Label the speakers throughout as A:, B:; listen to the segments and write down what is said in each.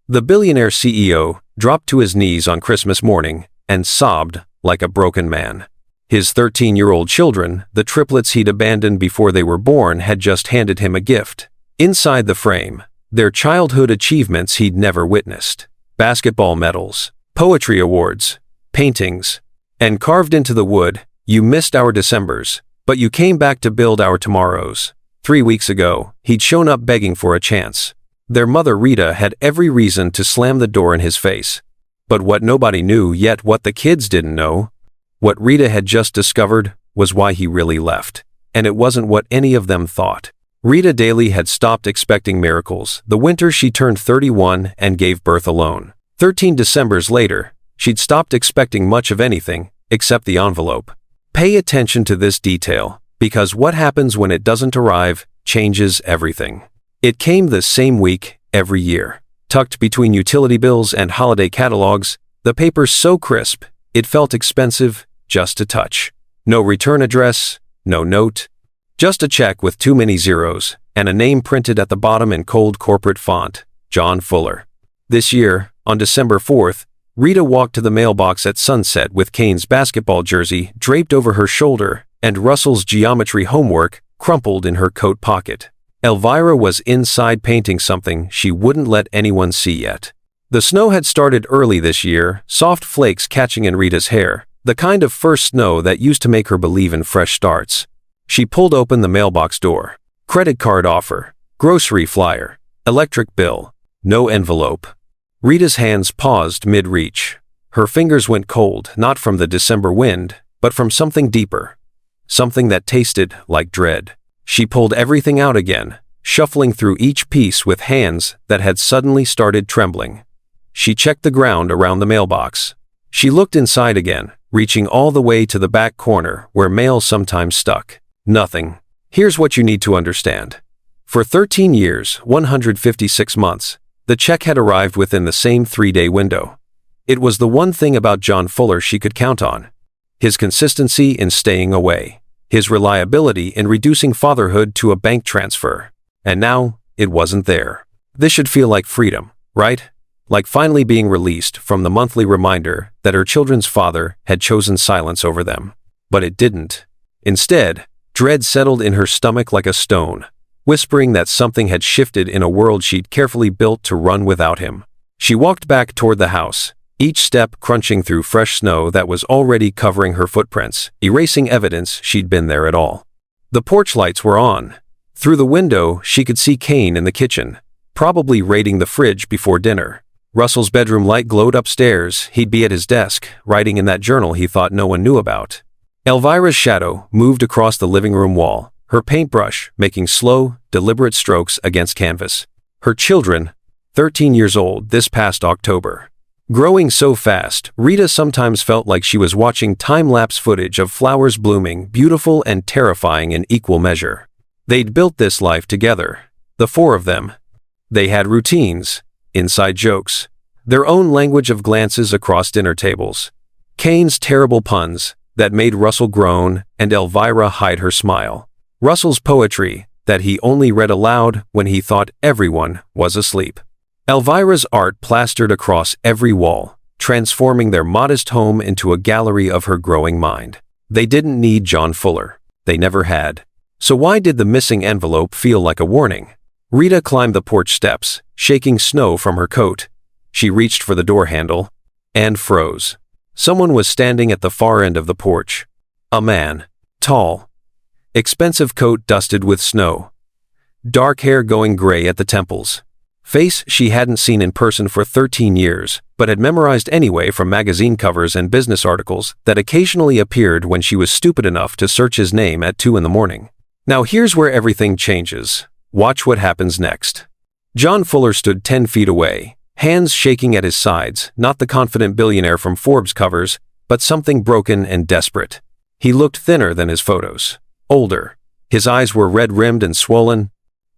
A: The billionaire CEO dropped to his knees on Christmas morning and sobbed like a broken man. His 13-year-old children, the triplets he'd abandoned before they were born, had just handed him a gift. Inside the frame, their childhood achievements he'd never witnessed. Basketball medals, poetry awards, paintings, and carved into the wood, "You missed our Decembers, but you came back to build our tomorrows." 3 weeks ago, he'd shown up begging for a chance. Their mother Rita had every reason to slam the door in his face. But what nobody knew, yet what the kids didn't know, what Rita had just discovered, was why he really left. And it wasn't what any of them thought. Rita Daly had stopped expecting miracles the winter she turned 31 and gave birth alone. 13 Decembers later, she'd stopped expecting much of anything, except the envelope. Pay attention to this detail, because what happens when it doesn't arrive changes everything. It came the same week, every year. Tucked between utility bills and holiday catalogs, the paper so crisp, it felt expensive just to touch. No return address, no note. Just a check with too many zeros, and a name printed at the bottom in cold corporate font, John Fuller. This year, on December 4th, Rita walked to the mailbox at sunset with Kane's basketball jersey draped over her shoulder and Russell's geometry homework crumpled in her coat pocket. Elvira was inside painting something she wouldn't let anyone see yet. The snow had started early this year, soft flakes catching in Rita's hair, the kind of first snow that used to make her believe in fresh starts. She pulled open the mailbox door. Credit card offer, grocery flyer, electric bill, no envelope. Rita's hands paused mid-reach. Her fingers went cold, not from the December wind, but from something deeper. Something that tasted like dread. She pulled everything out again, shuffling through each piece with hands that had suddenly started trembling. She checked the ground around the mailbox. She looked inside again, reaching all the way to the back corner where mail sometimes stuck. Nothing. Here's what you need to understand. For 13 years, 156 months, the check had arrived within the same 3-day window. It was the one thing about John Fuller she could count on. His consistency in staying away. His reliability in reducing fatherhood to a bank transfer. And now, it wasn't there. This should feel like freedom, right? Like finally being released from the monthly reminder that her children's father had chosen silence over them. But it didn't. Instead, dread settled in her stomach like a stone, whispering that something had shifted in a world she'd carefully built to run without him. She walked back toward the house, each step crunching through fresh snow that was already covering her footprints, erasing evidence she'd been there at all. The porch lights were on. Through the window, she could see Kane in the kitchen, probably raiding the fridge before dinner. Russell's bedroom light glowed upstairs. He'd be at his desk, writing in that journal he thought no one knew about. Elvira's shadow moved across the living room wall, her paintbrush making slow, deliberate strokes against canvas. Her children, 13 years old this past October. Growing so fast, Rita sometimes felt like she was watching time-lapse footage of flowers blooming, beautiful and terrifying in equal measure. They'd built this life together, the four of them. They had routines, inside jokes, their own language of glances across dinner tables. Kane's terrible puns that made Russell groan and Elvira hide her smile. Russell's poetry that he only read aloud when he thought everyone was asleep. Elvira's art plastered across every wall, transforming their modest home into a gallery of her growing mind. They didn't need John Fuller. They never had. So why did the missing envelope feel like a warning? Rita climbed the porch steps, shaking snow from her coat. She reached for the door handle and froze. Someone was standing at the far end of the porch. A man. Tall. Expensive coat dusted with snow. Dark hair going gray at the temples. Face she hadn't seen in person for 13 years, but had memorized anyway from magazine covers and business articles that occasionally appeared when she was stupid enough to search his name at 2 in the morning. Now here's where everything changes. Watch what happens next. John Fuller stood 10 feet away, hands shaking at his sides, not the confident billionaire from Forbes covers, but something broken and desperate. He looked thinner than his photos. Older. His eyes were red-rimmed and swollen,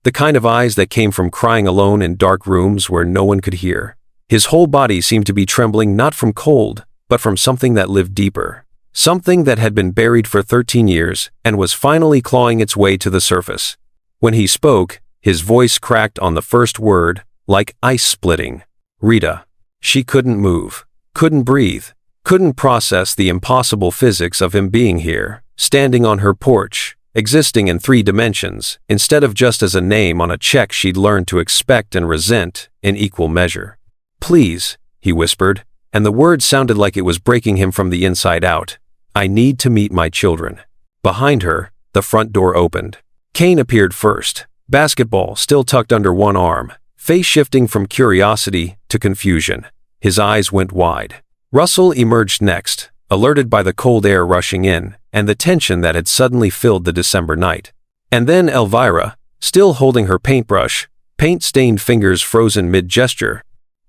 A: the kind of eyes that came from crying alone in dark rooms where no one could hear. His whole body seemed to be trembling not from cold, but from something that lived deeper. Something that had been buried for 13 years and was finally clawing its way to the surface. When he spoke, his voice cracked on the first word, like ice splitting. Rita. She couldn't move, couldn't breathe, couldn't process the impossible physics of him being here, standing on her porch, existing in 3 dimensions, instead of just as a name on a check she'd learned to expect and resent in equal measure. "Please," he whispered, and the word sounded like it was breaking him from the inside out. "I need to meet my children." Behind her, the front door opened. Kane appeared first, basketball still tucked under one arm, face shifting from curiosity to confusion. His eyes went wide. Russell emerged next, alerted by the cold air rushing in and the tension that had suddenly filled the December night. And then Elvira, still holding her paintbrush, paint-stained fingers frozen mid-gesture,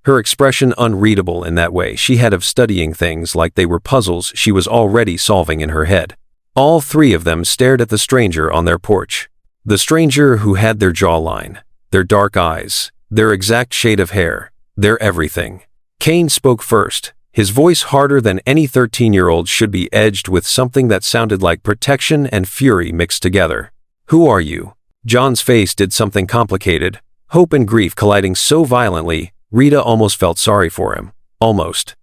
A: her expression unreadable in that way she had of studying things like they were puzzles she was already solving in her head. All 3 of them stared at the stranger on their porch. The stranger who had their jawline, their dark eyes, their exact shade of hair, their everything. Kane spoke first, his voice harder than any 13-year-old should be, edged with something that sounded like protection and fury mixed together. "Who are you?" John's face did something complicated, hope and grief colliding so violently, Rita almost felt sorry for him. Almost.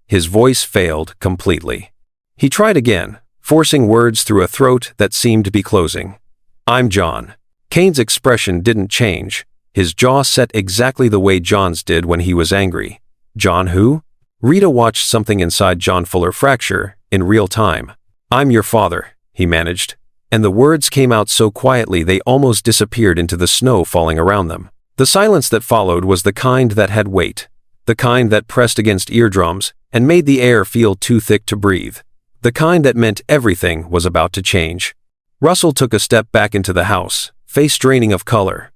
A: His voice failed completely. He tried again, forcing words through a throat that seemed to be closing. "I'm John." Kane's expression didn't change. His jaw set exactly the way John's did when he was angry. "John who?" Rita watched something inside John Fuller fracture, in real time. "I'm your father," he managed, and the words came out so quietly they almost disappeared into the snow falling around them. The silence that followed was the kind that had weight, the kind that pressed against eardrums and made the air feel too thick to breathe, the kind that meant everything was about to change. Russell took a step back into the house, face draining of color.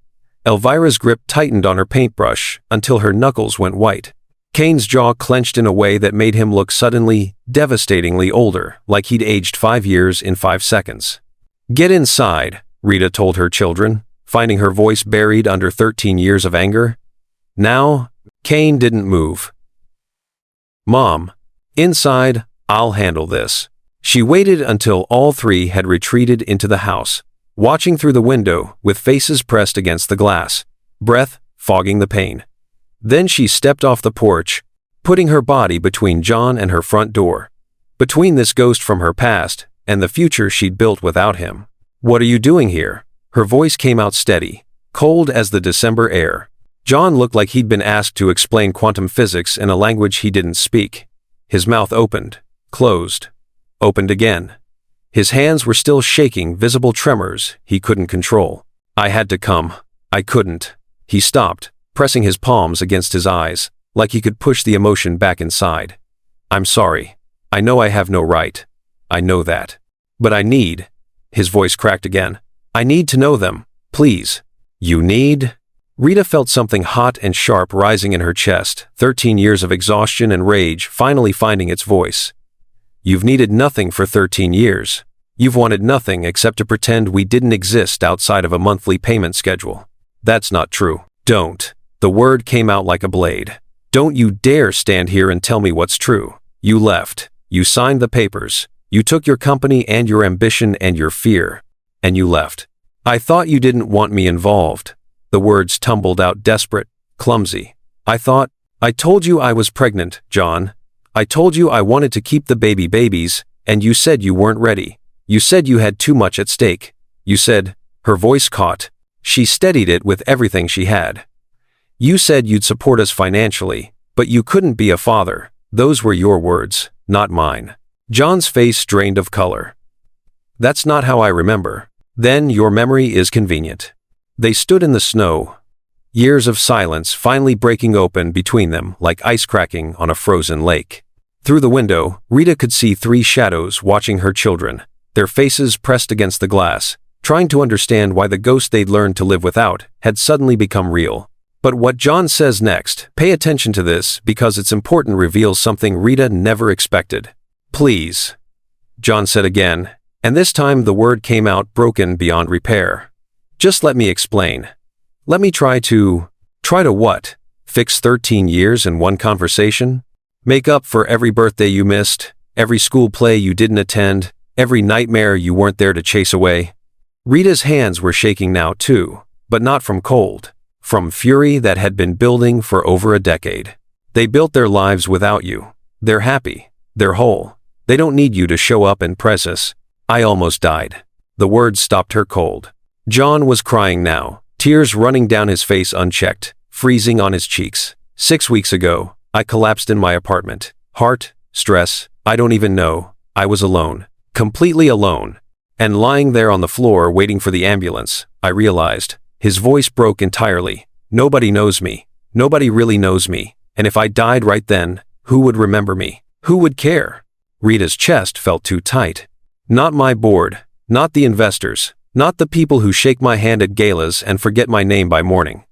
A: Elvira's grip tightened on her paintbrush until her knuckles went white. Kane's jaw clenched in a way that made him look suddenly, devastatingly older, like he'd aged 5 years in 5 seconds. "Get inside," Rita told her children, finding her voice buried under 13 years of anger. Now, Kane didn't move. "Mom, inside, I'll handle this." She waited until all 3 had retreated into the house, watching through the window with faces pressed against the glass, breath fogging the pain. Then she stepped off the porch, putting her body between John and her front door, between this ghost from her past and the future she'd built without him. "What are you doing here?" Her voice came out steady, cold as the December air. John looked like he'd been asked to explain quantum physics in a language he didn't speak. His mouth opened, closed, opened again. His hands were still shaking, visible tremors he couldn't control. "I had to come. I couldn't." He stopped, pressing his palms against his eyes, like he could push the emotion back inside. "I'm sorry. I know I have no right. I know that. But I need..." His voice cracked again. "I need to know them. Please." "You need?" Rita felt something hot and sharp rising in her chest, 13 years of exhaustion and rage finally finding its voice. "You've needed nothing for 13 years. You've wanted nothing except to pretend we didn't exist outside of a monthly payment schedule. That's not true. Don't." The word came out like a blade. "Don't you dare stand here and tell me what's true. You left. You signed the papers. You took your company and your ambition and your fear. And you left. I thought you didn't want me involved." The words tumbled out desperate, clumsy. I told you I was pregnant, John. I told you I wanted to keep the babies, and you said you weren't ready. You said you had too much at stake. You said," her voice caught. She steadied it with everything she had. "You said you'd support us financially, but you couldn't be a father. Those were your words, not mine." John's face drained of color. "That's not how I remember." "Then your memory is convenient." They stood in the snow, years of silence finally breaking open between them like ice cracking on a frozen lake. Through the window, Rita could see 3 shadows watching her children, their faces pressed against the glass, trying to understand why the ghost they'd learned to live without had suddenly become real. But what John says next, pay attention to this because it's important, reveals something Rita never expected. "Please," John said again, and this time the word came out broken beyond repair. "Just let me explain. Let me try to what? Fix 13 years in one conversation? Make up for every birthday you missed, every school play you didn't attend, every nightmare you weren't there to chase away?" Rita's hands were shaking now too, but not from cold. from fury that had been building for over a decade. They built their lives without you. They're happy. They're whole. They don't need you to show up and press us. I almost died. The words stopped her cold. John was crying now, tears running down his face unchecked, freezing on his cheeks. 6 weeks ago, I collapsed in my apartment. Heart, stress, I don't even know. I was alone. Completely alone. And lying there on the floor waiting for the ambulance, I realized. His voice broke entirely. Nobody knows me. Nobody really knows me. And if I died right then, who would remember me? Who would care? Rita's chest felt too tight. Not my board. Not the investors. Not the people who shake my hand at galas and forget my name by morning.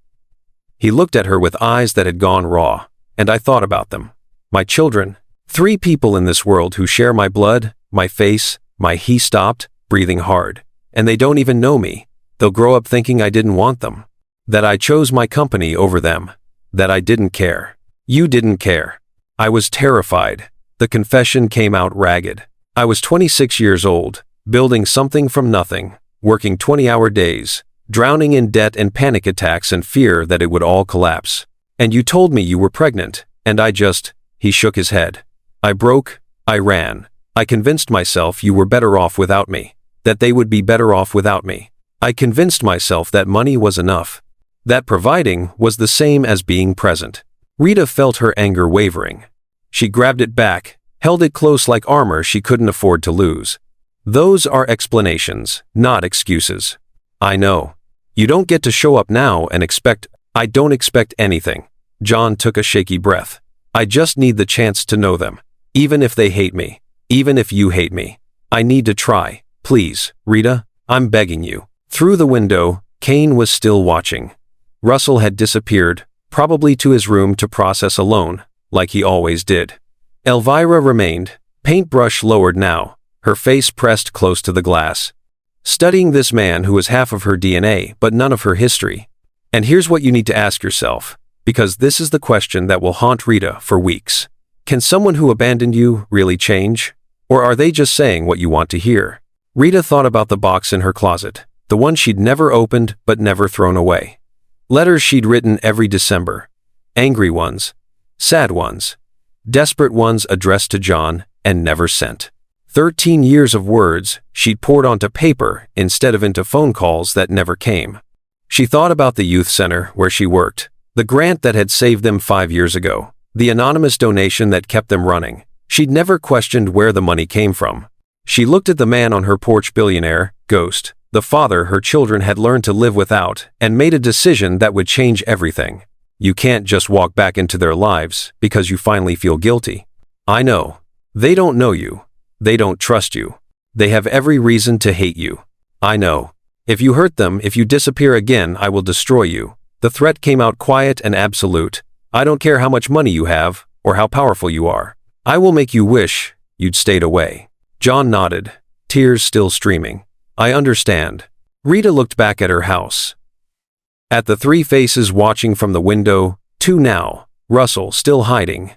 A: He looked at her with eyes that had gone raw, and I thought about them. My children. 3 people in this world who share my blood, my face, He stopped, breathing hard. And they don't even know me. They'll grow up thinking I didn't want them. That I chose my company over them. That I didn't care. You didn't care. I was terrified. The confession came out ragged. I was 26 years old, building something from nothing, working 20-hour days, drowning in debt and panic attacks and fear that it would all collapse. And you told me you were pregnant, and he shook his head. I broke, I ran. I convinced myself you were better off without me, that they would be better off without me. I convinced myself that money was enough, that providing was the same as being present. Rita felt her anger wavering. She grabbed it back, held it close like armor she couldn't afford to lose. Those are explanations, not excuses. I know. You don't get to show up now and expect. I don't expect anything. John took a shaky breath. I just need the chance to know them. Even if they hate me. Even if you hate me. I need to try. Please, Rita, I'm begging you. Through the window, Kane was still watching. Russell had disappeared, probably to his room to process alone, like he always did. Elvira remained, paintbrush lowered now, her face pressed close to the glass. Studying this man who was half of her DNA but none of her history. And here's what you need to ask yourself, because this is the question that will haunt Rita for weeks. Can someone who abandoned you really change? Or are they just saying what you want to hear? Rita thought about the box in her closet, the one she'd never opened but never thrown away. Letters she'd written every December. Angry ones. Sad ones. Desperate ones addressed to John and never sent. 13 years of words she'd poured onto paper instead of into phone calls that never came. She thought about the youth center where she worked, the grant that had saved them 5 years ago, the anonymous donation that kept them running. She'd never questioned where the money came from. She looked at the man on her porch, Billionaire, ghost, the father her children had learned to live without, and made a decision that would change everything. You can't just walk back into their lives because you finally feel guilty. I know. They don't know you. They don't trust you. They have every reason to hate you. I know. If you hurt them, if you disappear again, I will destroy you. The threat came out quiet and absolute. I don't care how much money you have, or how powerful you are. I will make you wish you'd stayed away. John nodded, tears still streaming. I understand. Rita looked back at her house. At the 3 faces watching from the window, 2 now, Russell still hiding.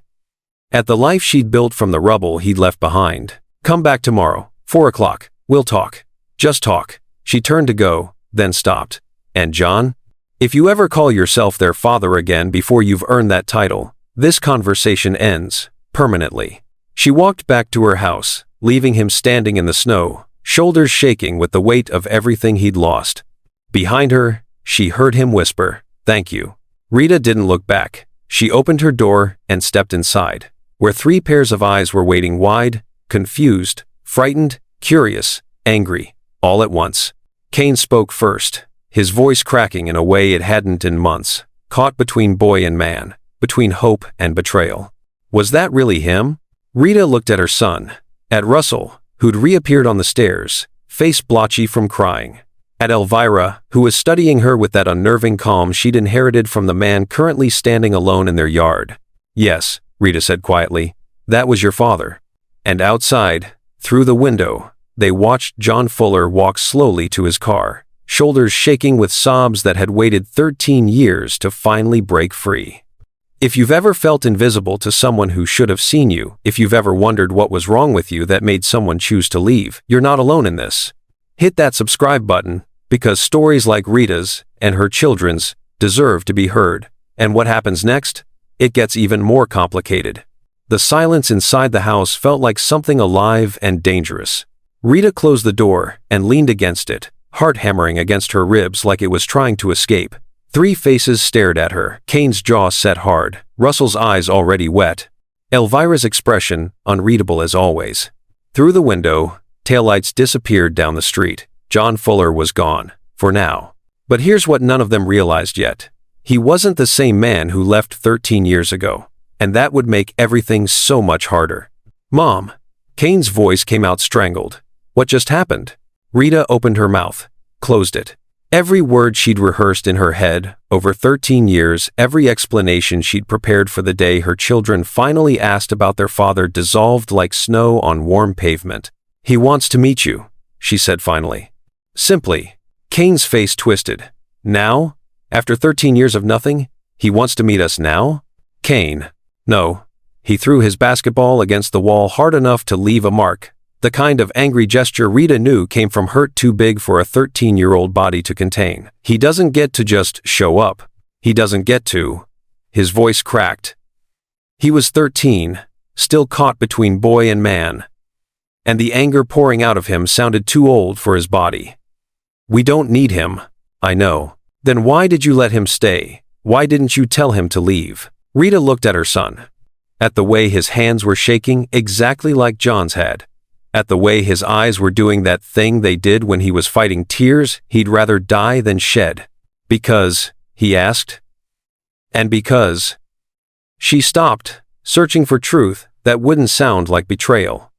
A: At the life she'd built from the rubble he'd left behind. Come back tomorrow, 4 o'clock, we'll talk. Just talk. She turned to go, then stopped. And John? If you ever call yourself their father again before you've earned that title, this conversation ends, permanently. She walked back to her house, leaving him standing in the snow, shoulders shaking with the weight of everything he'd lost. Behind her, she heard him whisper, "Thank you." Rita didn't look back. She opened her door and stepped inside, where 3 pairs of eyes were waiting wide, confused, frightened, curious, angry, all at once. Kane spoke first, his voice cracking in a way it hadn't in months, caught between boy and man, between hope and betrayal. Was that really him? Rita looked at her son, at Russell, who'd reappeared on the stairs, face blotchy from crying, at Elvira, who was studying her with that unnerving calm she'd inherited from the man currently standing alone in their yard. Yes, Rita said quietly, that was your father. And outside, through the window, they watched John Fuller walk slowly to his car, shoulders shaking with sobs that had waited 13 years to finally break free. If you've ever felt invisible to someone who should have seen you, if you've ever wondered what was wrong with you that made someone choose to leave, you're not alone in this. Hit that subscribe button, because stories like Rita's, and her children's, deserve to be heard. And what happens next? It gets even more complicated. The silence inside the house felt like something alive and dangerous. Rita closed the door and leaned against it, heart hammering against her ribs like it was trying to escape. Three faces stared at her, Kane's jaw set hard, Russell's eyes already wet, Elvira's expression unreadable as always. Through the window, taillights disappeared down the street. John Fuller was gone, for now. But here's what none of them realized yet. He wasn't the same man who left 13 years ago, and that would make everything so much harder. "Mom!" Kane's voice came out strangled. "What just happened?" Rita opened her mouth, closed it. Every word she'd rehearsed in her head, over 13 years, every explanation she'd prepared for the day her children finally asked about their father dissolved like snow on warm pavement. "He wants to meet you," she said finally. Simply. Kane's face twisted. "Now? After 13 years of nothing? He wants to meet us now?" Kane. No. He threw his basketball against the wall hard enough to leave a mark. The kind of angry gesture Rita knew came from hurt too big for a 13-year-old body to contain. "He doesn't get to just show up. He doesn't get to." His voice cracked. He was 13, still caught between boy and man. And the anger pouring out of him sounded too old for his body. "We don't need him. I know. Then why did you let him stay? Why didn't you tell him to leave?" Rita looked at her son. At the way his hands were shaking exactly like John's had. At the way his eyes were doing that thing they did when he was fighting tears he'd rather die than shed. "Because," he asked. "And because." She stopped, searching for truth that wouldn't sound like betrayal.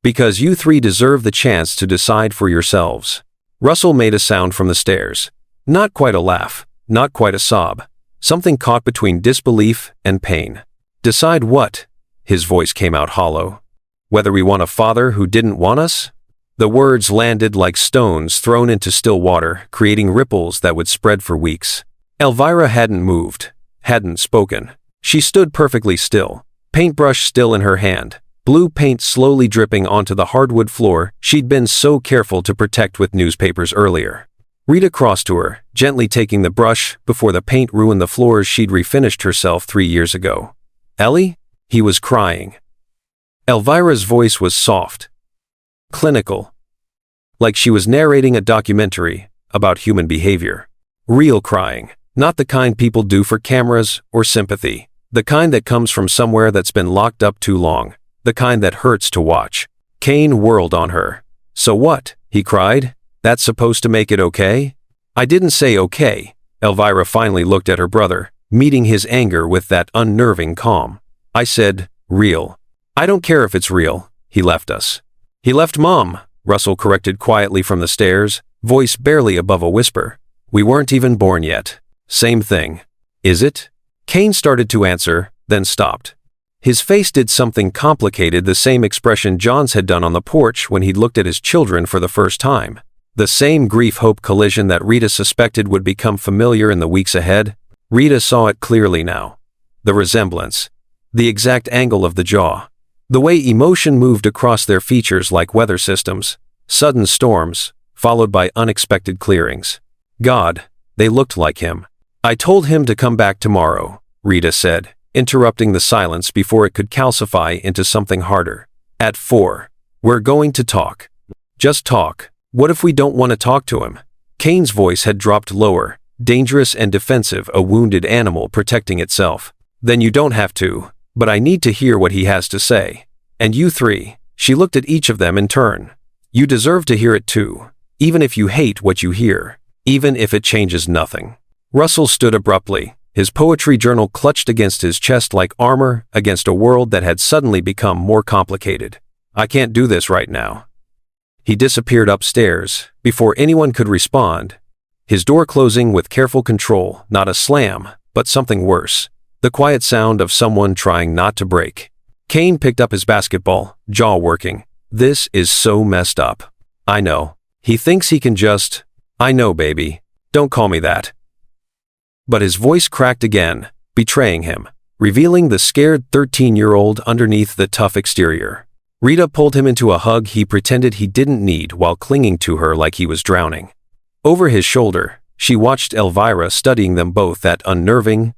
A: "Because you three deserve the chance to decide for yourselves." Russell made a sound from the stairs. Not quite a laugh, not quite a sob. Something caught between disbelief and pain. "Decide what?" His voice came out hollow. "Whether we want a father who didn't want us?" The words landed like stones thrown into still water, creating ripples that would spread for weeks. Elvira hadn't moved, hadn't spoken. She stood perfectly still, paintbrush still in her hand, blue paint slowly dripping onto the hardwood floor she'd been so careful to protect with newspapers earlier. Rita crossed to her, gently taking the brush before the paint ruined the floors she'd refinished herself 3 years ago. "Ellie?" He was crying. Elvira's voice was soft, clinical, like she was narrating a documentary about human behavior. Real crying, not the kind people do for cameras or sympathy, the kind that comes from somewhere that's been locked up too long, the kind that hurts to watch. Kane whirled on her. "So what?" he cried. "That's supposed to make it okay?" "I didn't say okay." Elvira finally looked at her brother, meeting his anger with that unnerving calm. "I said, real. I don't care if it's real. He left us." "He left Mom," Russell corrected quietly from the stairs, voice barely above a whisper. "We weren't even born yet." "Same thing." "Is it?" Kane started to answer, then stopped. His face did something complicated, the same expression John's had done on the porch when he'd looked at his children for the first time. The same grief-hope collision that Rita suspected would become familiar in the weeks ahead. Rita saw it clearly now. The resemblance. The exact angle of the jaw. The way emotion moved across their features like weather systems. Sudden storms, followed by unexpected clearings. God, they looked like him. "I told him to come back tomorrow," Rita said, interrupting the silence before it could calcify into something harder. "At 4. We're going to talk. Just talk. What if we don't want to talk to him?" Kane's voice had dropped lower, dangerous and defensive, a wounded animal protecting itself. "Then you don't have to, but I need to hear what he has to say. And you three," she looked at each of them in turn, "you deserve to hear it too, even if you hate what you hear, even if it changes nothing." Russell stood abruptly, his poetry journal clutched against his chest like armor against a world that had suddenly become more complicated. "I can't do this right now." He disappeared upstairs, before anyone could respond, his door closing with careful control, not a slam, but something worse, the quiet sound of someone trying not to break. Kane picked up his basketball, jaw working. "This is so messed up. I know. He thinks he can just—" "I know, baby. Don't call me that." But his voice cracked again, betraying him, revealing the scared 13-year-old underneath the tough exterior. Rita pulled him into a hug he pretended he didn't need while clinging to her like he was drowning. Over his shoulder, She watched Elvira studying them both, that unnerving,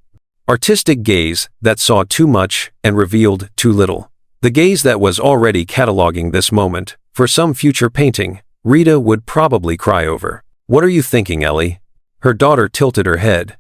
A: artistic gaze that saw too much and revealed too little. The gaze that was already cataloging this moment for some future painting Rita would probably cry over. "What are you thinking, Ellie?" Her daughter tilted her head.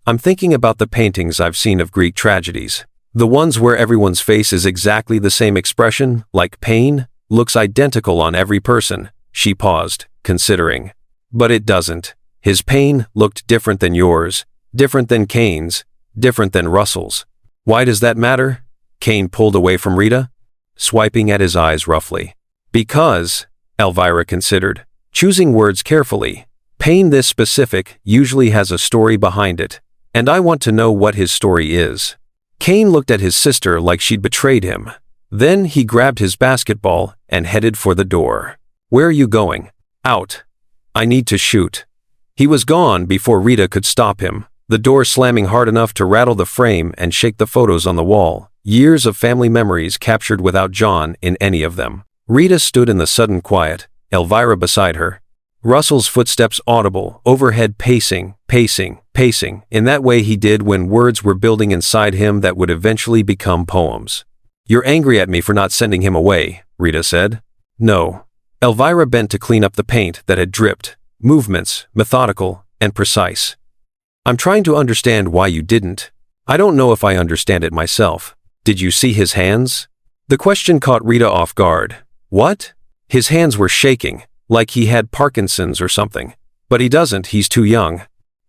A: "I'm thinking about the paintings I've seen of Greek tragedies. The ones where everyone's face is exactly the same expression, like pain, looks identical on every person." She paused, considering. "But it doesn't. His pain looked different than yours, different than Kane's, different than Russell's." "Why does that matter?" Kane pulled away from Rita, swiping at his eyes roughly. "Because," Elvira considered, choosing words carefully, "pain this specific usually has a story behind it, and I want to know what his story is." Kane looked at his sister like she'd betrayed him. Then he grabbed his basketball and headed for the door. "Where are you going?" "Out. I need to shoot." He was gone before Rita could stop him, the door slamming hard enough to rattle the frame and shake the photos on the wall. Years of family memories captured without John in any of them. Rita stood in the sudden quiet, Elvira beside her. Russell's footsteps audible, overhead pacing, in that way he did when words were building inside him that would eventually become poems. "You're angry at me for not sending him away," Rita said. "No." Elvira bent to clean up the paint that had dripped, movements, methodical and precise. "I'm trying to understand why you didn't. I don't know if I understand it myself. Did you see his hands?" The question caught Rita off guard. "What?" "His hands were shaking, like he had Parkinson's or something. But he doesn't, he's too young."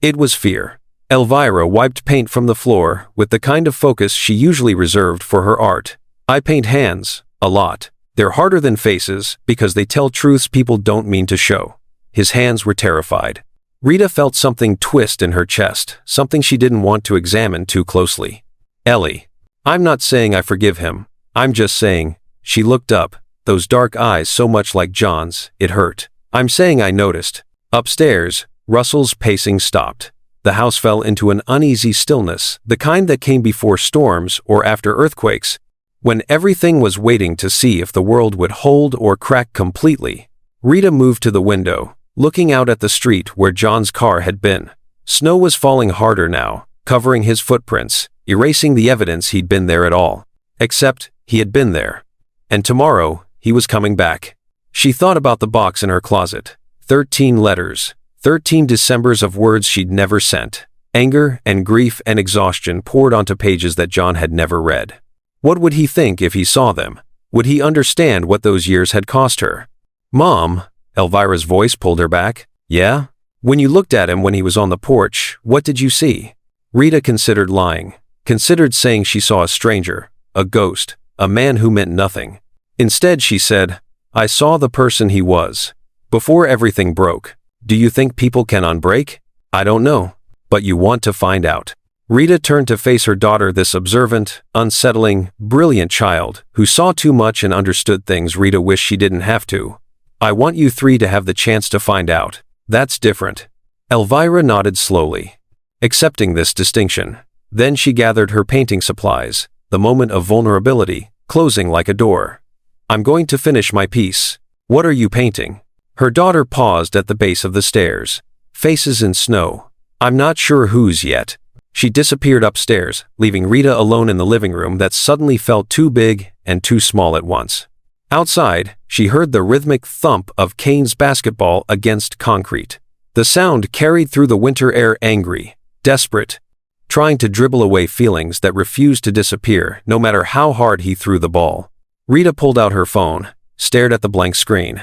A: It was fear. Elvira wiped paint from the floor with the kind of focus she usually reserved for her art. "I paint hands, a lot. They're harder than faces because they tell truths people don't mean to show." His hands were terrified. Rita felt something twist in her chest, something she didn't want to examine too closely. "Ellie, I'm not saying I forgive him. I'm just saying," she looked up, those dark eyes so much like John's, it hurt. "I'm saying I noticed." Upstairs, Russell's pacing stopped. The house fell into an uneasy stillness, the kind that came before storms or after earthquakes, when everything was waiting to see if the world would hold or crack completely. Rita moved to the window, looking out at the street where John's car had been. Snow was falling harder now, covering his footprints, erasing the evidence he'd been there at all. Except, he had been there. And tomorrow, he was coming back. She thought about the box in her closet. 13 letters. 13 Decembers of words she'd never sent. Anger and grief and exhaustion poured onto pages that John had never read. What would he think if he saw them? Would he understand what those years had cost her? "Mom," Elvira's voice pulled her back. "Yeah? When you looked at him when he was on the porch, what did you see?" Rita considered lying, considered saying she saw a stranger, a ghost, a man who meant nothing. Instead, she said, "I saw the person he was. Before everything broke." "Do you think people can unbreak?" "I don't know. But you want to find out." Rita turned to face her daughter, this observant, unsettling, brilliant child who saw too much and understood things Rita wished she didn't have to. "I want you three to have the chance to find out. That's different." Elvira nodded slowly, accepting this distinction. Then she gathered her painting supplies, the moment of vulnerability, closing like a door. "I'm going to finish my piece." "What are you painting?" Her daughter paused at the base of the stairs. "Faces in snow. I'm not sure whose yet." She disappeared upstairs, leaving Rita alone in the living room that suddenly felt too big and too small at once. Outside, she heard the rhythmic thump of Kane's basketball against concrete. The sound carried through the winter air, angry, desperate, trying to dribble away feelings that refused to disappear no matter how hard he threw the ball. Rita pulled out her phone, stared at the blank screen.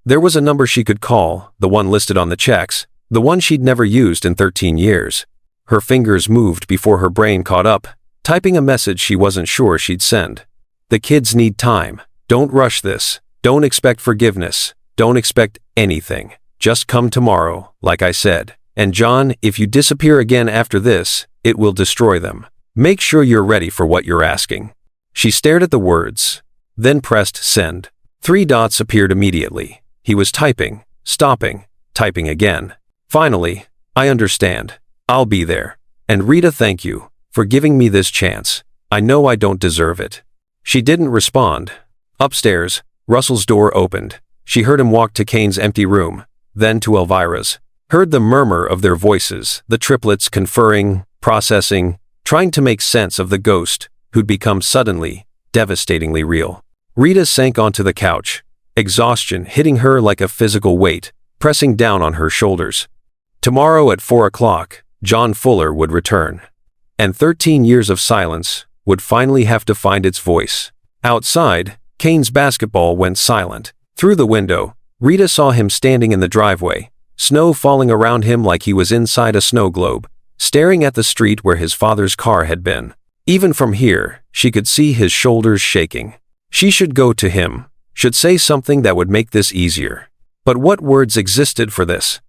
A: There was a number she could call, the one listed on the checks, the one she'd never used in 13 years. Her fingers moved before her brain caught up, typing a message she wasn't sure she'd send. "The kids need time. Don't rush this. Don't expect forgiveness. Don't expect anything. Just come tomorrow, like I said. And John, if you disappear again after this, it will destroy them. Make sure you're ready for what you're asking." She stared at the words, then pressed send. 3 dots appeared immediately. He was typing, stopping, typing again. Finally, "I understand. I'll be there. And Rita, thank you for giving me this chance. I know I don't deserve it." She didn't respond. Upstairs, Russell's door opened. She heard him walk to Kane's empty room, then to Elvira's. Heard the murmur of their voices, the triplets conferring, processing, trying to make sense of the ghost who'd become suddenly, devastatingly real. Rita sank onto the couch, exhaustion hitting her like a physical weight, pressing down on her shoulders. Tomorrow at 4 o'clock, John Fuller would return. And 13 years of silence would finally have to find its voice. Outside, Kane's basketball went silent. Through the window, Rita saw him standing in the driveway, snow falling around him like he was inside a snow globe, staring at the street where his father's car had been. Even from here, she could see his shoulders shaking. She should go to him, should say something that would make this easier. But what words existed for this?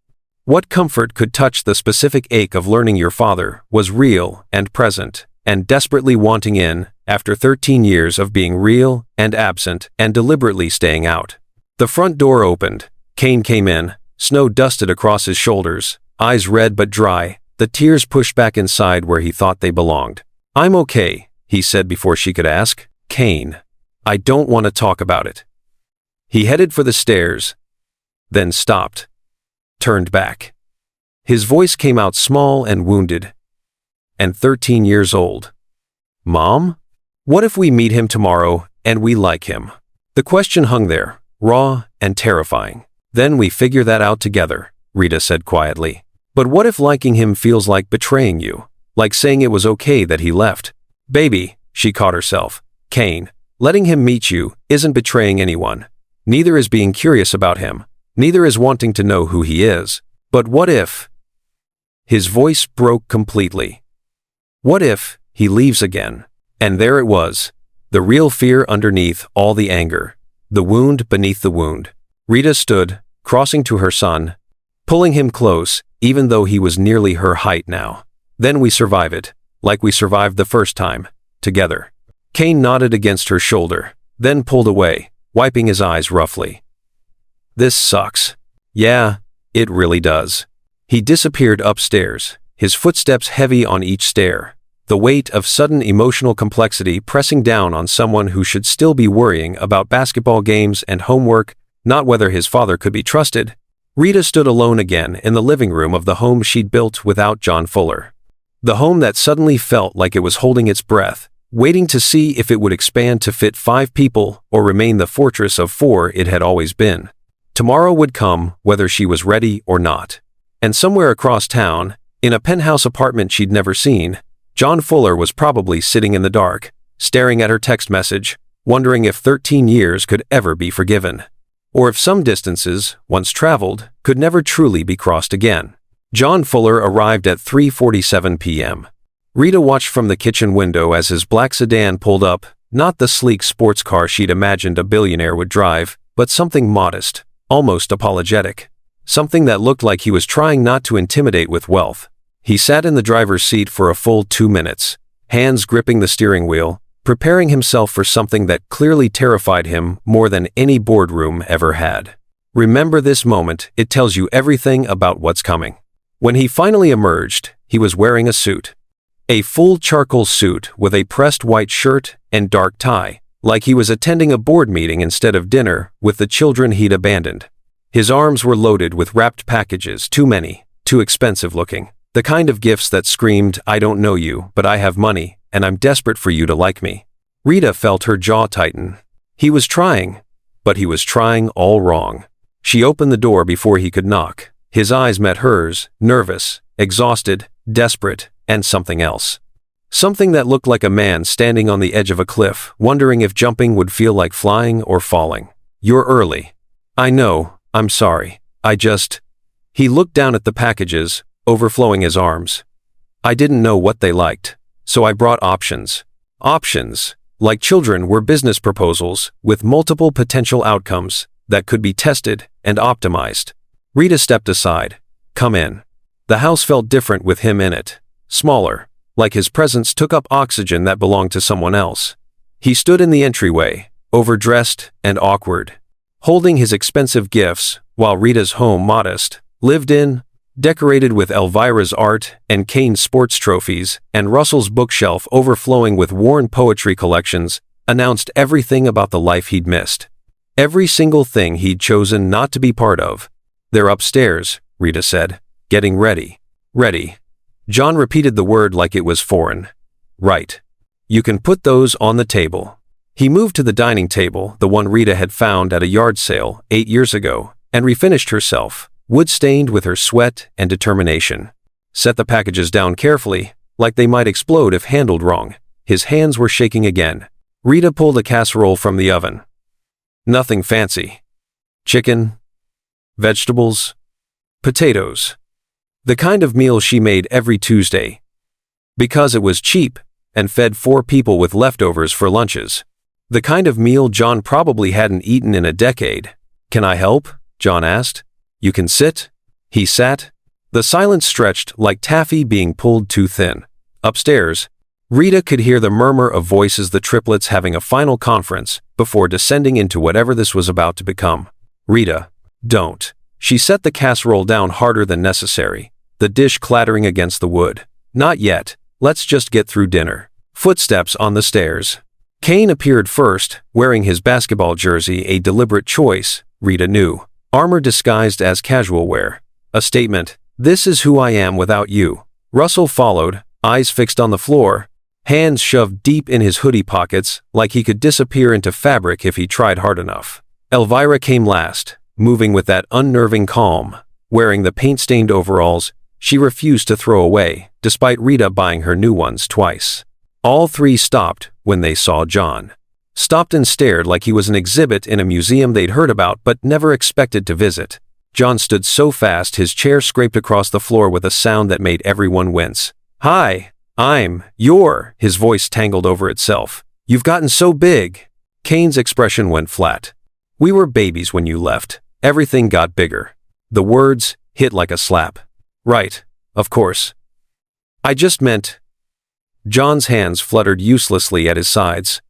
A: What comfort could touch the specific ache of learning your father was real and present, and desperately wanting in, after 13 years of being real and absent and deliberately staying out? The front door opened. Kane came in, snow dusted across his shoulders, eyes red but dry, the tears pushed back inside where he thought they belonged. "I'm okay," he said before she could ask. "Kane, I don't want to talk about it." He headed for the stairs, then stopped, turned back. His voice came out small and wounded. "And 13 years old. Mom? What if we meet him tomorrow and we like him?" The question hung there, raw and terrifying. "Then we figure that out together," Rita said quietly. "But what if liking him feels like betraying you? Like saying it was okay that he left?" "Baby," she caught herself. "Kane, letting him meet you isn't betraying anyone. Neither is being curious about him. Neither is wanting to know who he is. But what if?" His voice broke completely. "What if he leaves again?" And there it was, the real fear underneath all the anger, the wound beneath the wound. Rita stood, crossing to her son, pulling him close, even though he was nearly her height now. "Then we survive it, like we survived the first time, together." Kane nodded against her shoulder, then pulled away, wiping his eyes roughly. "This sucks." "Yeah, it really does." He disappeared upstairs, his footsteps heavy on each stair, the weight of sudden emotional complexity pressing down on someone who should still be worrying about basketball games and homework, not whether his father could be trusted. Rita stood alone again in the living room of the home she'd built without John Fuller. The home that suddenly felt like it was holding its breath, waiting to see if it would expand to fit 5 people or remain the fortress of 4 it had always been. Tomorrow would come, whether she was ready or not. And somewhere across town, in a penthouse apartment she'd never seen, John Fuller was probably sitting in the dark, staring at her text message, wondering if 13 years could ever be forgiven. Or if some distances, once traveled, could never truly be crossed again. John Fuller arrived at 3:47 p.m. Rita watched from the kitchen window as his black sedan pulled up, not the sleek sports car she'd imagined a billionaire would drive, but something modest, almost apologetic. Something that looked like he was trying not to intimidate with wealth. He sat in the driver's seat for a full 2 minutes, hands gripping the steering wheel, preparing himself for something that clearly terrified him more than any boardroom ever had. Remember this moment, it tells you everything about what's coming. When he finally emerged, he was wearing a suit. A full charcoal suit with a pressed white shirt and dark tie, like he was attending a board meeting instead of dinner with the children he'd abandoned. His arms were loaded with wrapped packages, too many, too expensive looking. The kind of gifts that screamed, "I don't know you, but I have money, and I'm desperate for you to like me." Rita felt her jaw tighten. He was trying, but he was trying all wrong. She opened the door before he could knock. His eyes met hers, nervous, exhausted, desperate, and something else. Something that looked like a man standing on the edge of a cliff, wondering if jumping would feel like flying or falling. "You're early." "I know, I'm sorry. He looked down at the packages, overflowing his arms. "I didn't know what they liked, so I brought options." Options, like children, were business proposals with multiple potential outcomes that could be tested and optimized. Rita stepped aside. "Come in." The house felt different with him in it. Smaller, like his presence took up oxygen that belonged to someone else. He stood in the entryway, overdressed and awkward, holding his expensive gifts, while Rita's home, modest, lived in, decorated with Elvira's art and Kane's sports trophies, and Russell's bookshelf overflowing with worn poetry collections, announced everything about the life he'd missed. Every single thing he'd chosen not to be part of. "They're upstairs," Rita said. Getting ready. Ready. John repeated the word like it was foreign. Right. You can put those on the table. He moved to the dining table, the one Rita had found at a yard sale 8 years ago, and refinished herself, wood-stained with her sweat and determination. Set the packages down carefully, like they might explode if handled wrong. His hands were shaking again. Rita pulled a casserole from the oven. Nothing fancy. Chicken, vegetables, potatoes. The kind of meal she made every Tuesday. Because it was cheap and fed 4 people with leftovers for lunches. The kind of meal John probably hadn't eaten in a decade. Can I help? John asked. You can sit. He sat. The silence stretched like taffy being pulled too thin. Upstairs, Rita could hear the murmur of voices, the triplets having a final conference before descending into whatever this was about to become. Rita, don't. She set the casserole down harder than necessary, the dish clattering against the wood. Not yet. Let's just get through dinner. Footsteps on the stairs. Kane appeared first, wearing his basketball jersey, a deliberate choice, Rita knew. Armor disguised as casual wear. A statement. This is who I am without you. Russell followed, eyes fixed on the floor, hands shoved deep in his hoodie pockets like he could disappear into fabric if he tried hard enough. Elvira came last, moving with that unnerving calm. Wearing the paint-stained overalls she refused to throw away, despite Rita buying her new ones twice. All 3 stopped when they saw John. Stopped and stared like he was an exhibit in a museum they'd heard about but never expected to visit. John stood so fast his chair scraped across the floor with a sound that made everyone wince. Hi, his voice tangled over itself. You've gotten so big. Kane's expression went flat. We were babies when you left. Everything got bigger. The words hit like a slap. Right, of course. I just meant... John's hands fluttered uselessly at his sides.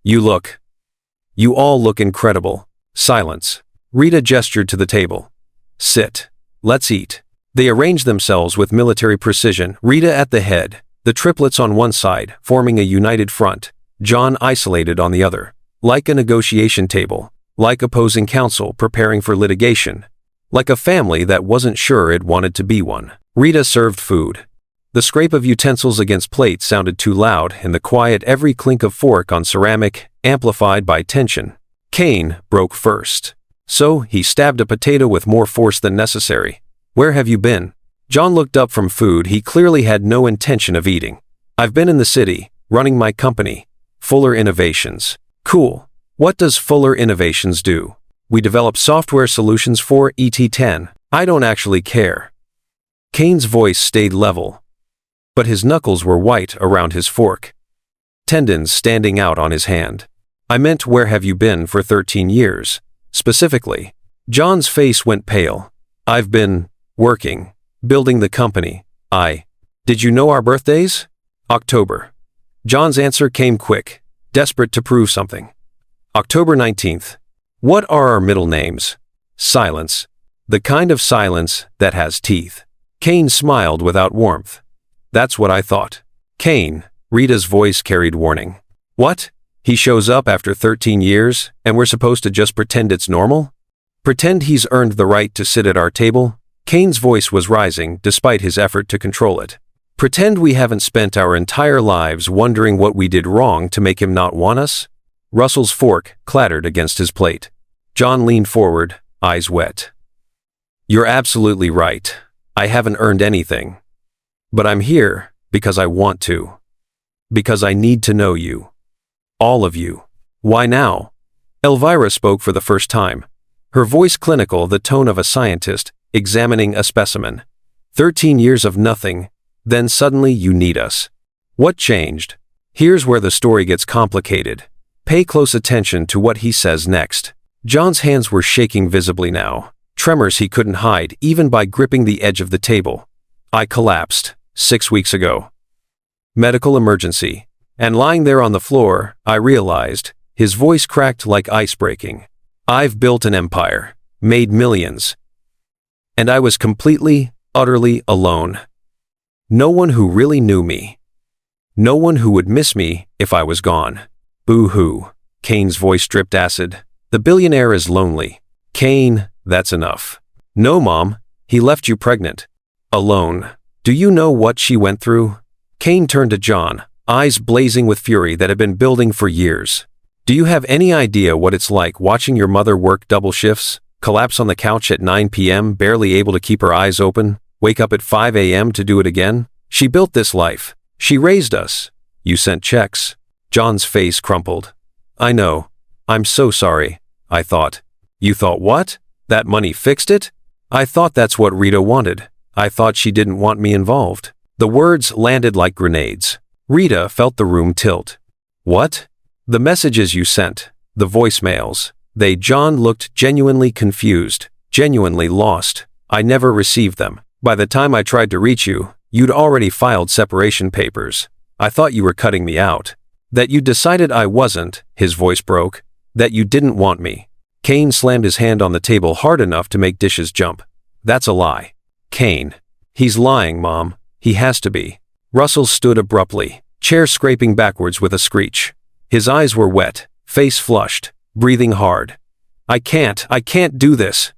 A: You all look incredible. Silence. Rita gestured to the table. Sit. Let's eat. They arranged themselves with military precision, Rita at the head, the triplets on one side, forming a united front, John isolated on the other. Like a negotiation table. Like opposing counsel preparing for litigation. Like a family that wasn't sure it wanted to be one. Rita served food. The scrape of utensils against plates sounded too loud in the quiet, every clink of fork on ceramic, amplified by tension. Kane broke first. So, he stabbed a potato with more force than necessary. Where have you been? John looked up from food he clearly had no intention of eating. I've been in the city, running my company. Fuller Innovations. Cool. What does Fuller Innovations do? We develop software solutions for ET10. I don't actually care. Kane's voice stayed level, but his knuckles were white around his fork, tendons standing out on his hand. I meant where have you been for 13 years, specifically. John's face went pale. I've been working, building the company. Did you know our birthdays? October. John's answer came quick, desperate to prove something. October 19th. What are our middle names? Silence. The kind of silence that has teeth. Kane smiled without warmth. That's what I thought. Kane, Rita's voice carried warning. What? He shows up after 13 years, and we're supposed to just pretend it's normal? Pretend he's earned the right to sit at our table? Kane's voice was rising despite his effort to control it. Pretend we haven't spent our entire lives wondering what we did wrong to make him not want us? Russell's fork clattered against his plate. John leaned forward, eyes wet. You're absolutely right. I haven't earned anything. But I'm here because I want to. Because I need to know you. All of you. Why now? Elvira spoke for the first time. Her voice clinical, the tone of a scientist examining a specimen. 13 years of nothing, then suddenly you need us. What changed? Here's where the story gets complicated. Pay close attention to what he says next. John's hands were shaking visibly now, tremors he couldn't hide even by gripping the edge of the table. I collapsed 6 weeks ago. Medical emergency. And lying there on the floor, I realized, his voice cracked like ice breaking. I've built an empire, made millions. And I was completely, utterly alone. No one who really knew me. No one who would miss me if I was gone. Boo-hoo. Kane's voice dripped acid. The billionaire is lonely. Kane, that's enough. No, Mom, he left you pregnant. Alone. Do you know what she went through? Kane turned to John, eyes blazing with fury that had been building for years. Do you have any idea what it's like watching your mother work double shifts, collapse on the couch at 9 p.m., barely able to keep her eyes open, wake up at 5 a.m. to do it again? She built this life. She raised us. You sent checks. John's face crumpled. I know. I'm so sorry. I thought. You thought what? That money fixed it? I thought that's what Rita wanted. I thought she didn't want me involved. The words landed like grenades. Rita felt the room tilt. What? The messages you sent. The voicemails. John looked genuinely confused, genuinely lost. I never received them. By the time I tried to reach you, you'd already filed separation papers. I thought you were cutting me out. That you decided I wasn't, his voice broke. That you didn't want me. Kane slammed his hand on the table hard enough to make dishes jump. That's a lie. Kane. He's lying, Mom. He has to be. Russell stood abruptly, chair scraping backwards with a screech. His eyes were wet, face flushed, breathing hard. I can't do this.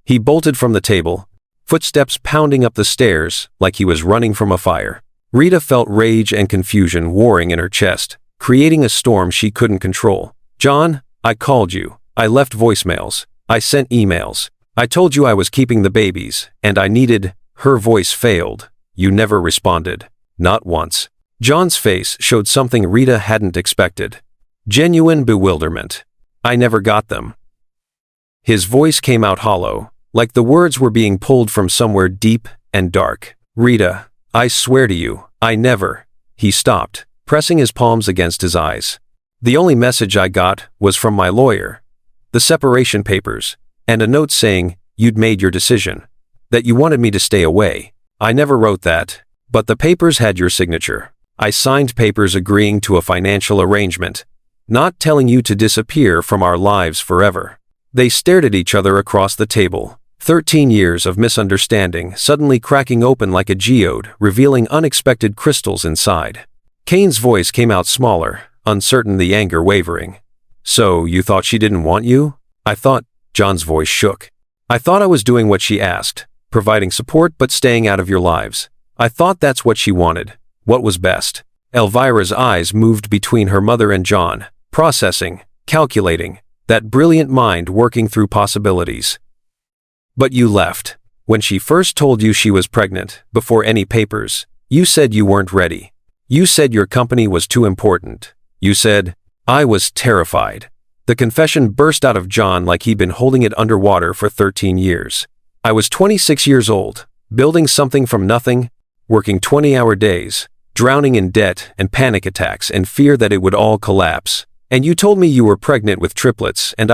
A: He bolted from the table, footsteps pounding up the stairs like he was running from a fire. Rita felt rage and confusion warring in her chest, creating a storm she couldn't control. John, I called you. I left voicemails. I sent emails. I told you I was keeping the babies, and I needed. Her voice failed. You never responded. Not once. John's face showed something Rita hadn't expected. Genuine bewilderment. I never got them. His voice came out hollow, like the words were being pulled from somewhere deep and dark. Rita, I swear to you, I never. He stopped, pressing his palms against his eyes. The only message I got was from my lawyer. The separation papers, and a note saying, you'd made your decision. That you wanted me to stay away. I never wrote that, but the papers had your signature. I signed papers agreeing to a financial arrangement, not telling you to disappear from our lives forever. They stared at each other across the table. 13 years of misunderstanding suddenly cracking open like a geode, revealing unexpected crystals inside. Kane's voice came out smaller, uncertain, the anger wavering. So, you thought she didn't want you? I thought. John's voice shook. I thought I was doing what she asked, providing support but staying out of your lives. I thought that's what she wanted, what was best. Elvira's eyes moved between her mother and John, processing, calculating, that brilliant mind working through possibilities. But you left. When she first told you she was pregnant, before any papers, you said you weren't ready. You said your company was too important. You said, I was terrified. The confession burst out of John like he'd been holding it underwater for 13 years. I was 26 years old, building something from nothing, working 20-hour days, drowning in debt and panic attacks and fear that it would all collapse. And you told me you were pregnant with triplets and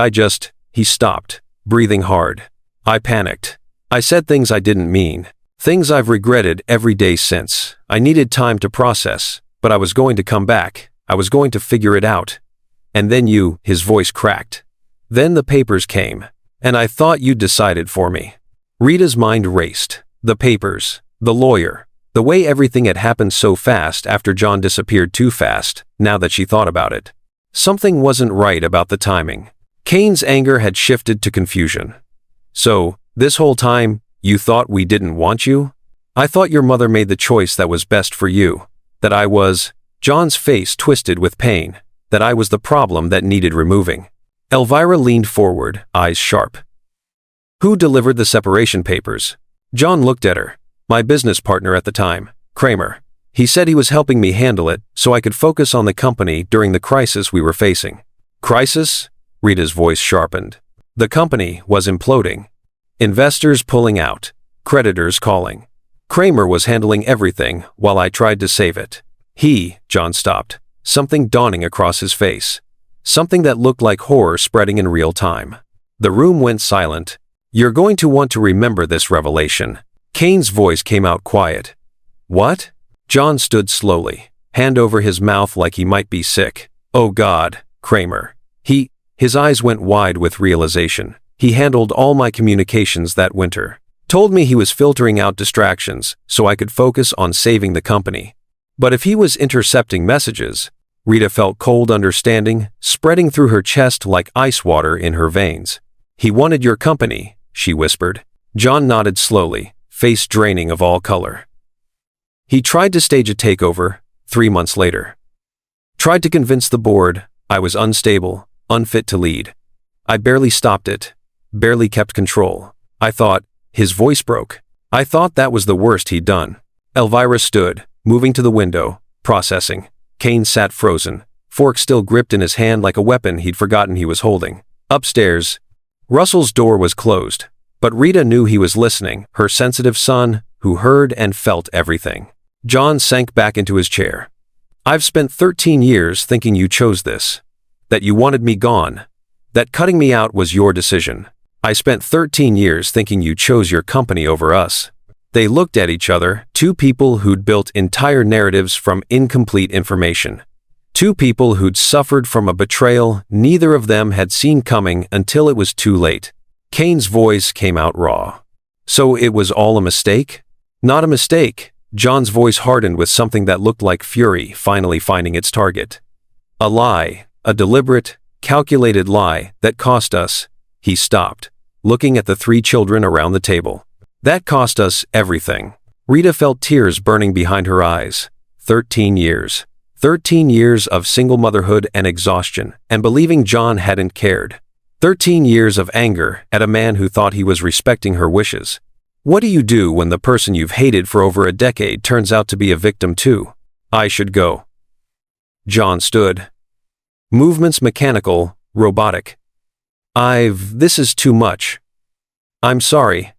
A: He stopped, breathing hard. I panicked. I said things I didn't mean, things I've regretted every day since. I needed time to process, but I was going to come back. I was going to figure it out. And then you, his voice cracked. Then the papers came, and I thought you'd decided for me. Rita's mind raced. The papers, the lawyer, the way everything had happened so fast after John disappeared too fast, now that she thought about it. Something wasn't right about the timing. Kane's anger had shifted to confusion. So, this whole time, you thought we didn't want you? I thought your mother made the choice that was best for you. That I was. John's face twisted with pain. That I was the problem that needed removing. Elvira leaned forward, eyes sharp. Who delivered the separation papers? John looked at her. My business partner at the time, Kramer. He said he was helping me handle it so I could focus on the company during the crisis we were facing. Crisis? Rita's voice sharpened. The company was imploding. Investors pulling out. Creditors calling. Kramer was handling everything while I tried to save it. John stopped. Something dawning across his face. Something that looked like horror spreading in real time. The room went silent. You're going to want to remember this revelation. Kane's voice came out quiet. What? John stood slowly, hand over his mouth like he might be sick. Oh God, Kramer. His eyes went wide with realization. He handled all my communications that winter. Told me he was filtering out distractions so I could focus on saving the company. But if he was intercepting messages, Rita felt cold understanding spreading through her chest like ice water in her veins. He wanted your company, she whispered. John nodded slowly, face draining of all color. He tried to stage a takeover 3 months later. Tried to convince the board I was unstable, unfit to lead. I barely stopped it, barely kept control. I thought, his voice broke. I thought that was the worst he'd done. Elvira stood, moving to the window, processing. Kane sat frozen, fork still gripped in his hand like a weapon he'd forgotten he was holding. Upstairs, Russell's door was closed, but Rita knew he was listening, her sensitive son, who heard and felt everything. John sank back into his chair. I've spent 13 years thinking you chose this. That you wanted me gone. That cutting me out was your decision. I spent 13 years thinking you chose your company over us. They looked at each other, two people who'd built entire narratives from incomplete information. Two people who'd suffered from a betrayal neither of them had seen coming until it was too late. Kane's voice came out raw. So it was all a mistake? Not a mistake. John's voice hardened with something that looked like fury finally finding its target. A lie, a deliberate, calculated lie that cost us. He stopped, looking at the three children around the table. That cost us everything. Rita felt tears burning behind her eyes. 13 years. 13 years of single motherhood and exhaustion, and believing John hadn't cared. 13 years of anger at a man who thought he was respecting her wishes. What do you do when the person you've hated for over a decade turns out to be a victim too? I should go. John stood. Movements mechanical, robotic. This is too much. I'm sorry.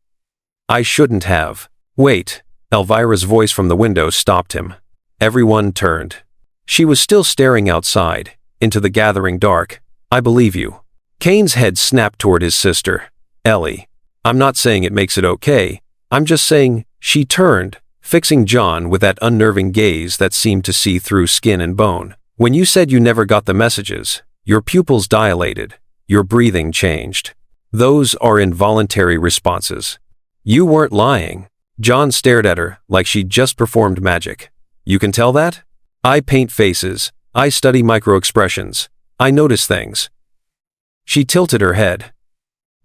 A: I shouldn't have. Wait. Elvira's voice from the window stopped him. Everyone turned. She was still staring outside, into the gathering dark. I believe you. Kane's head snapped toward his sister. Ellie. I'm not saying it makes it okay. I'm just saying, she turned, fixing John with that unnerving gaze that seemed to see through skin and bone. When you said you never got the messages, your pupils dilated, your breathing changed. Those are involuntary responses. You weren't lying. John stared at her like she'd just performed magic. You can tell that? I paint faces. I study microexpressions. I notice things. She tilted her head.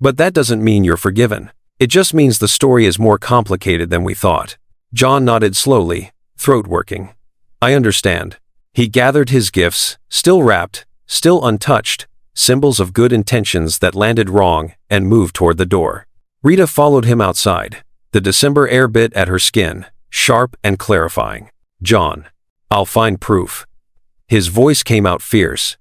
A: But that doesn't mean you're forgiven. It just means the story is more complicated than we thought. John nodded slowly, throat working. I understand. He gathered his gifts, still wrapped, still untouched, symbols of good intentions that landed wrong, and moved toward the door. Rita followed him outside. The December air bit at her skin, sharp and clarifying. John. I'll find proof. His voice came out fierce.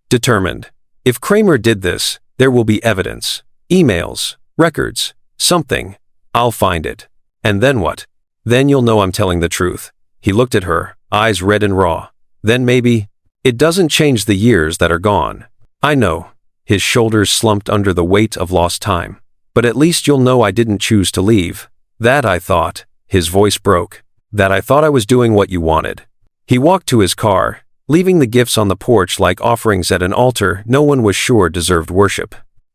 A: Determined. If Kramer did this, there will be evidence. Emails, records, something. I'll find it. And then what? Then you'll know I'm telling the truth. He looked at her, eyes red and raw. Then maybe. It doesn't change the years that are gone. I know. His shoulders slumped under the weight of lost time. But at least you'll know I didn't choose to leave. That I thought. His voice broke. That I thought I was doing what you wanted. He walked to his car, leaving the gifts on the porch like offerings at an altar no one was sure deserved worship.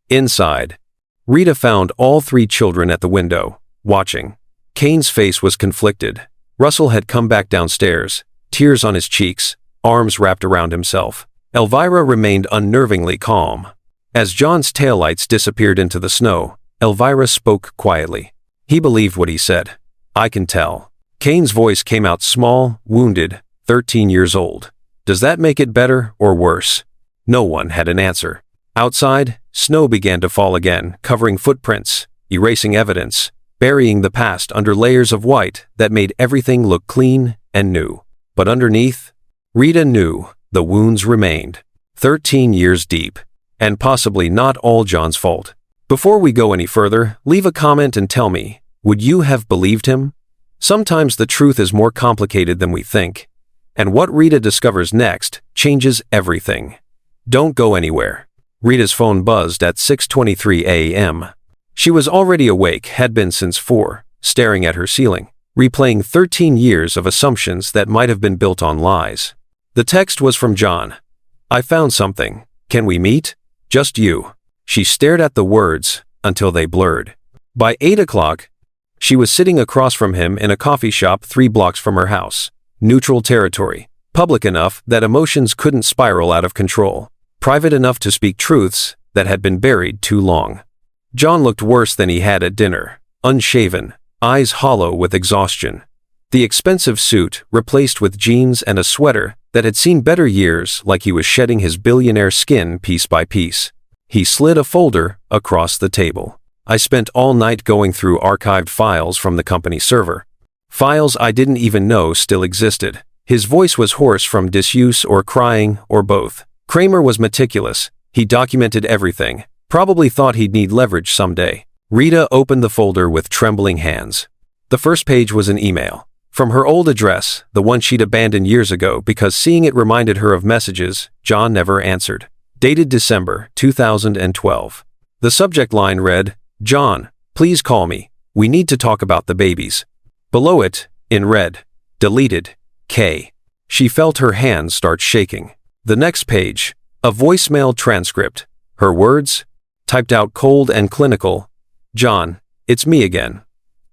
A: Inside, Rita found all three children at the window, watching. Kane's face was conflicted. Russell had come back downstairs, tears on his cheeks, arms wrapped around himself. Elvira remained unnervingly calm. As John's taillights disappeared into the snow, Elvira spoke quietly. He believed what he said. I can tell. Kane's voice came out small, wounded, 13 years old. Does that make it better or worse? No one had an answer. Outside, snow began to fall again, covering footprints, erasing evidence, burying the past under layers of white that made everything look clean and new. But underneath, Rita knew the wounds remained, 13 years deep, and possibly not all John's fault. Before we go any further, leave a comment and tell me, would you have believed him? Sometimes the truth is more complicated than we think. And what Rita discovers next changes everything. Don't go anywhere. Rita's phone buzzed at 6:23 a.m. She was already awake, had been since 4, staring at her ceiling, replaying 13 years of assumptions that might have been built on lies. The text was from John. I found something. Can we meet? Just you. She stared at the words until they blurred. By 8 o'clock, she was sitting across from him in a coffee shop 3 blocks from her house. Neutral territory, public enough that emotions couldn't spiral out of control, private enough to speak truths that had been buried too long. John looked worse than he had at dinner, unshaven, eyes hollow with exhaustion. The expensive suit replaced with jeans and a sweater that had seen better years, like he was shedding his billionaire skin piece by piece. He slid a folder across the table. I spent all night going through archived files from the company server. Files I didn't even know still existed. His voice was hoarse from disuse or crying or both. Kramer was meticulous. He documented everything. Probably thought he'd need leverage someday. Rita opened the folder with trembling hands. The first page was an email. From her old address, the one she'd abandoned years ago because seeing it reminded her of messages John never answered. Dated December 2012. The subject line read, "John, please call me. We need to talk about the babies." Below it, in red, deleted, K. She felt her hands start shaking. The next page, a voicemail transcript. Her words, typed out cold and clinical, "John, it's me again.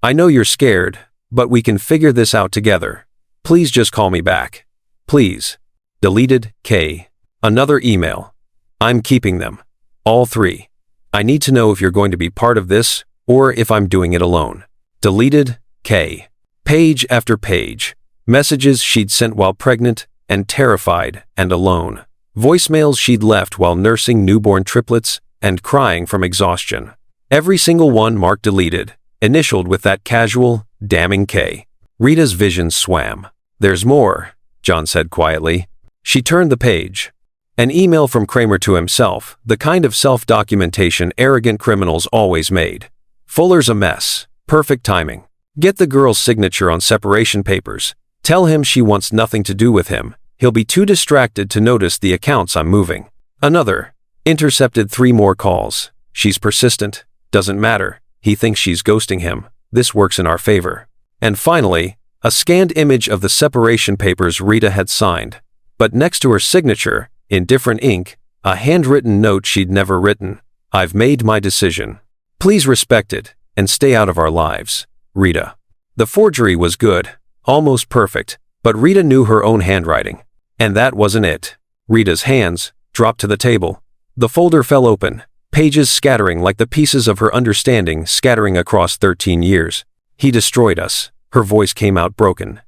A: I know you're scared, but we can figure this out together. Please just call me back. Please." Deleted, K. Another email. "I'm keeping them. All 3. I need to know if you're going to be part of this, or if I'm doing it alone." Deleted, K. Page after page. Messages she'd sent while pregnant and terrified and alone. Voicemails she'd left while nursing newborn triplets and crying from exhaustion. Every single one marked deleted, initialed with that casual, damning K. Rita's vision swam. "There's more," John said quietly. She turned the page. An email from Kramer to himself, the kind of self-documentation arrogant criminals always made. "Fuller's a mess. Perfect timing. Get the girl's signature on separation papers. Tell him she wants nothing to do with him. He'll be too distracted to notice the accounts I'm moving." Another. Intercepted 3 more calls. "She's persistent. Doesn't matter. He thinks she's ghosting him. This works in our favor." And finally, a scanned image of the separation papers Rita had signed. But next to her signature, in different ink, a handwritten note she'd never written. "I've made my decision. Please respect it, and stay out of our lives. Rita." The forgery was good, almost perfect, but Rita knew her own handwriting. And that wasn't it. Rita's hands dropped to the table. The folder fell open, pages scattering like the pieces of her understanding scattering across 13 years. "He destroyed us." Her voice came out broken.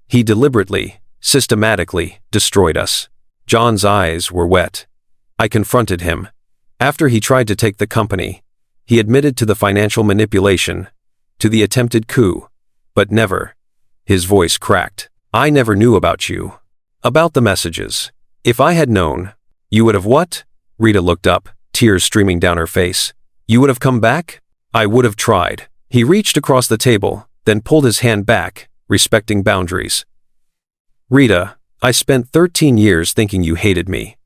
A: "He deliberately, systematically destroyed us." John's eyes were wet. "I confronted him. After he tried to take the company, he admitted to the financial manipulation, to the attempted coup, but never." His voice cracked. "I never knew about you. About the messages. If I had known, you would have what?" Rita looked up, tears streaming down her face. "You would have come back?" "I would have tried." He reached across the table, then pulled his hand back, respecting boundaries. "Rita, I spent 13 years thinking you hated me.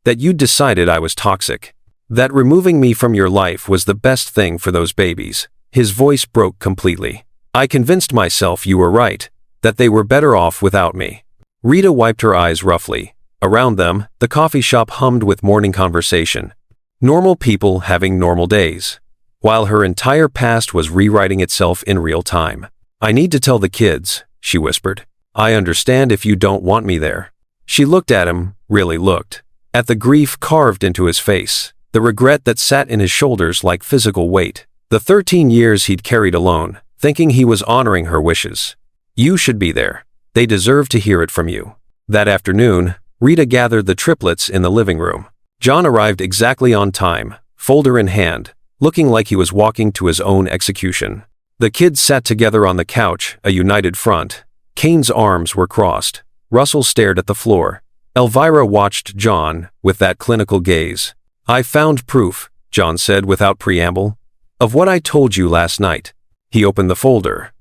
A: That you'd decided I was toxic. That removing me from your life was the best thing for those babies." His voice broke completely. "I convinced myself you were right, that they were better off without me." Rita wiped her eyes roughly. Around them, the coffee shop hummed with morning conversation. Normal people having normal days. While her entire past was rewriting itself in real time. "I need to tell the kids," she whispered. "I understand if you don't want me there." She looked at him, really looked. At the grief carved into his face. The regret that sat in his shoulders like physical weight. The 13 years he'd carried alone, thinking he was honoring her wishes. "You should be there. They deserve to hear it from you." That afternoon, Rita gathered the triplets in the living room. John arrived exactly on time, folder in hand, looking like he was walking to his own execution. The kids sat together on the couch, a united front. Kane's arms were crossed. Russell stared at the floor. Elvira watched John with that clinical gaze. "I found proof," John said without preamble, "of what I told you last night." He opened the folder.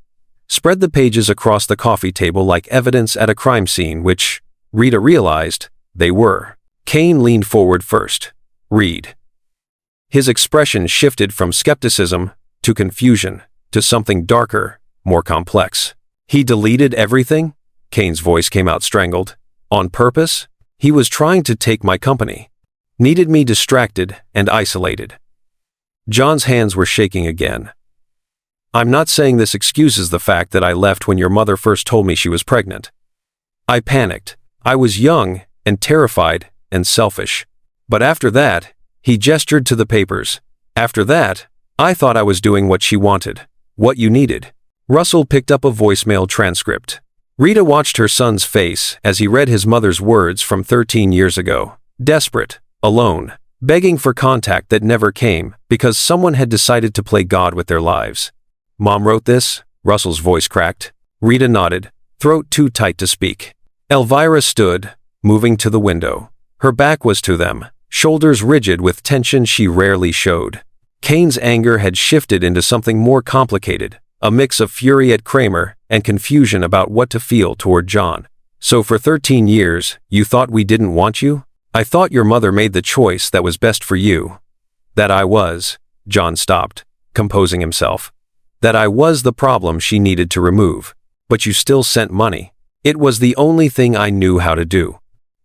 A: Spread the pages across the coffee table like evidence at a crime scene, which, Rita realized, they were. Kane leaned forward first. "Read." His expression shifted from skepticism to confusion to something darker, more complex. "He deleted everything?" Kane's voice came out strangled. "On purpose? He was trying to take my company. Needed me distracted and isolated." John's hands were shaking again. "I'm not saying this excuses the fact that I left when your mother first told me she was pregnant. I panicked. I was young and terrified and selfish. But after that," he gestured to the papers, "after that, I thought I was doing what she wanted. What you needed. Russell picked up a voicemail transcript. Rita watched her son's face as he read his mother's words from 13 years ago. Desperate, alone, begging for contact that never came because someone had decided to play God with their lives. Mom wrote this? Russell's voice cracked. Rita nodded, throat too tight to speak. Elvira stood, moving to the window. Her back was to them, shoulders rigid with tension she rarely showed. Kane's anger had shifted into something more complicated, a mix of fury at Kramer and confusion about what to feel toward John. So for 13 years, you thought we didn't want you? I thought your mother made the choice that was best for you. That I was, John stopped, composing himself. That I was the problem she needed to remove. But you still sent money. It was the only thing I knew how to do.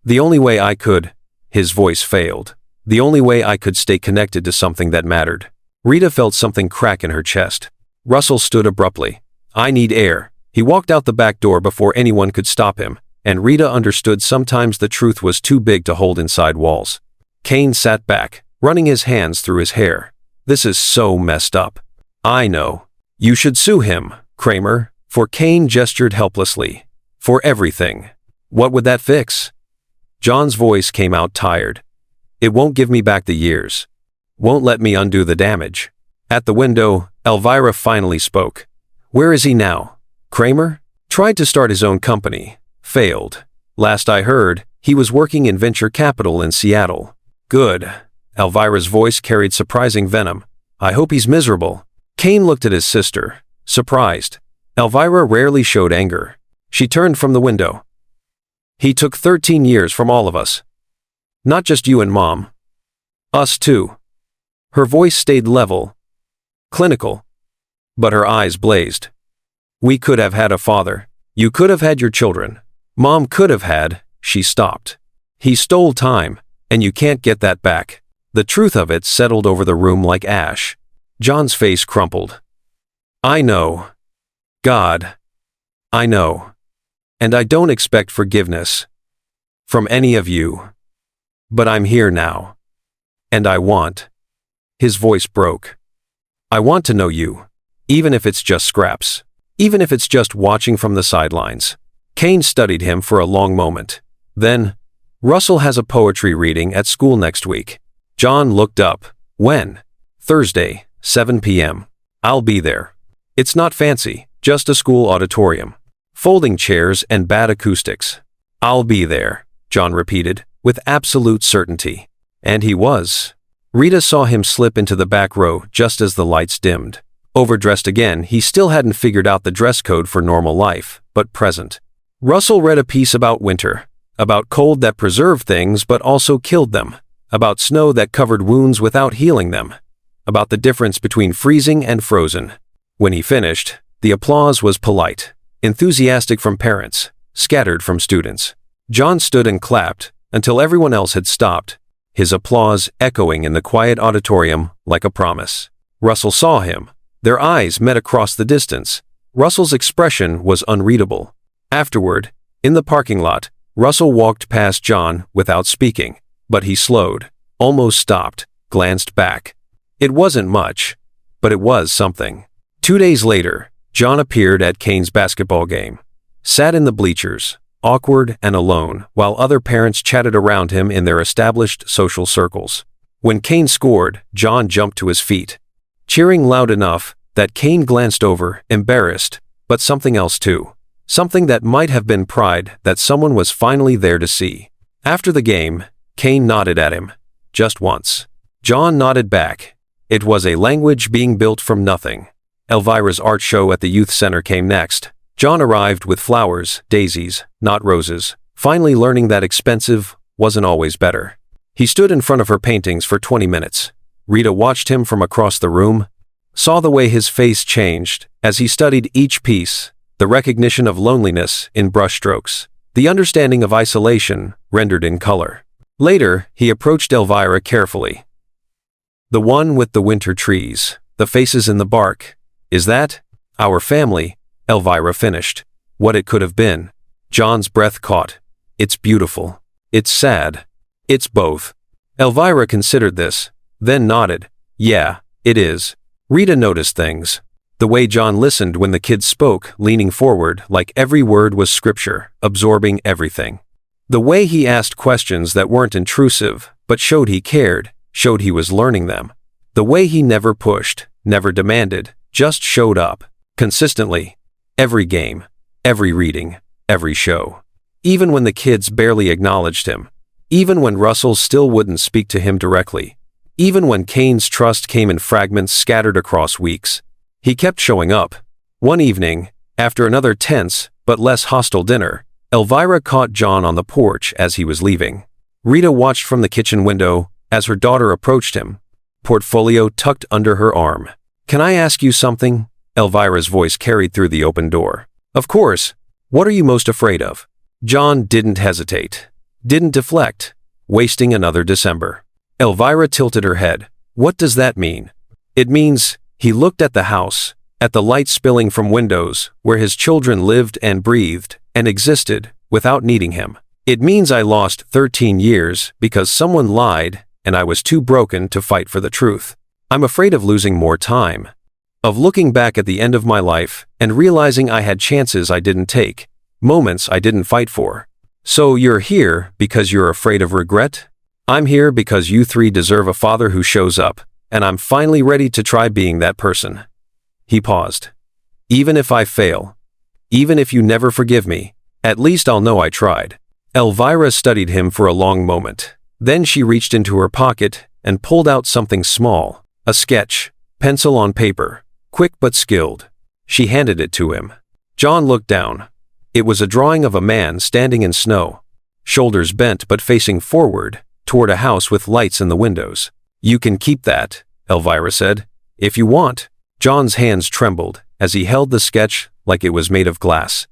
A: The only way I could, his voice failed. The only way I could stay connected to something that mattered. Rita felt something crack in her chest. Russell stood abruptly. I need air. He walked out the back door before anyone could stop him, and Rita understood sometimes the truth was too big to hold inside walls. Kane sat back, running his hands through his hair. This is so messed up. I know. You should sue him, Kramer, for Kane gestured helplessly. For everything. What would that fix? John's voice came out tired. It won't give me back the years. Won't let me undo the damage. At the window, Elvira finally spoke. Where is he now? Kramer? Tried to start his own company. Failed. Last I heard, he was working in venture capital in Seattle. Good. Elvira's voice carried surprising venom. I hope he's miserable. Kane looked at his sister, surprised. Elvira rarely showed anger. She turned from the window. He took 13 years from all of us. Not just you and Mom. Us too. Her voice stayed level, clinical, but her eyes blazed. We could have had a father. You could have had your children. Mom could have had. She stopped. He stole time, and you can't get that back. The truth of it settled over the room like ash. John's face crumpled. I know. God. I know. And I don't expect forgiveness from any of you. But I'm here now. And I want. His voice broke. I want to know you. Even if it's just scraps. Even if it's just watching from the sidelines. Kane studied him for a long moment. Then, Russell has a poetry reading at school next week. John looked up. When? Thursday, 7 p.m. I'll be there. It's not fancy, just a school auditorium. Folding chairs and bad acoustics. I'll be there, John repeated, with absolute certainty. And he was. Rita saw him slip into the back row just as the lights dimmed. Overdressed again, he still hadn't figured out the dress code for normal life, but present. Russell read a piece about winter, about cold that preserved things but also killed them, about snow that covered wounds without healing them, about the difference between freezing and frozen. When he finished, the applause was polite, enthusiastic from parents, scattered from students. John stood and clapped until everyone else had stopped, his applause echoing in the quiet auditorium like a promise. Russell saw him. Their eyes met across the distance. Russell's expression was unreadable. Afterward, in the parking lot, Russell walked past John without speaking, but he slowed, almost stopped, glanced back. It wasn't much, but it was something. 2 days later, John appeared at Kane's basketball game. Sat in the bleachers, awkward and alone, while other parents chatted around him in their established social circles. When Kane scored, John jumped to his feet, cheering loud enough that Kane glanced over, embarrassed, but something else too. Something that might have been pride that someone was finally there to see. After the game, Kane nodded at him, just once. John nodded back. It was a language being built from nothing. Elvira's art show at the youth center came next. John arrived with flowers, daisies, not roses, finally learning that expensive wasn't always better. He stood in front of her paintings for 20 minutes. Rita watched him from across the room, saw the way his face changed as he studied each piece, the recognition of loneliness in brushstrokes, the understanding of isolation rendered in color. Later, he approached Elvira carefully. The one with the winter trees, the faces in the bark. Is that our family? Elvira finished. What it could have been. John's breath caught. It's beautiful. It's sad. It's both. Elvira considered this, then nodded. Yeah, it is. Rita noticed things. The way John listened when the kids spoke, leaning forward like every word was scripture, absorbing everything. The way he asked questions that weren't intrusive, but showed he cared, showed he was learning them. The way he never pushed, never demanded, just showed up, consistently. Every game, every reading, every show. Even when the kids barely acknowledged him. Even when Russell still wouldn't speak to him directly. Even when Kane's trust came in fragments scattered across weeks. He kept showing up. One evening, after another tense, but less hostile dinner, Elvira caught John on the porch as he was leaving. Rita watched from the kitchen window as her daughter approached him, portfolio tucked under her arm. "Can I ask you something?" Elvira's voice carried through the open door. "Of course. What are you most afraid of?" John didn't hesitate. Didn't deflect. Wasting another December. Elvira tilted her head. "What does that mean?" "It means," he looked at the house, at the light spilling from windows, where his children lived and breathed, and existed, without needing him. "It means I lost 13 years because someone lied, and I was too broken to fight for the truth. I'm afraid of losing more time. Of looking back at the end of my life, and realizing I had chances I didn't take, moments I didn't fight for. So you're here because you're afraid of regret? I'm here because you three deserve a father who shows up, and I'm finally ready to try being that person." He paused. "Even if I fail, even if you never forgive me, at least I'll know I tried." Elvira studied him for a long moment. Then she reached into her pocket and pulled out something small, a sketch, pencil on paper, quick but skilled. She handed it to him. John looked down. It was a drawing of a man standing in snow, shoulders bent but facing forward, toward a house with lights in the windows. "You can keep that," Elvira said, "if you want." John's hands trembled as he held the sketch like it was made of glass.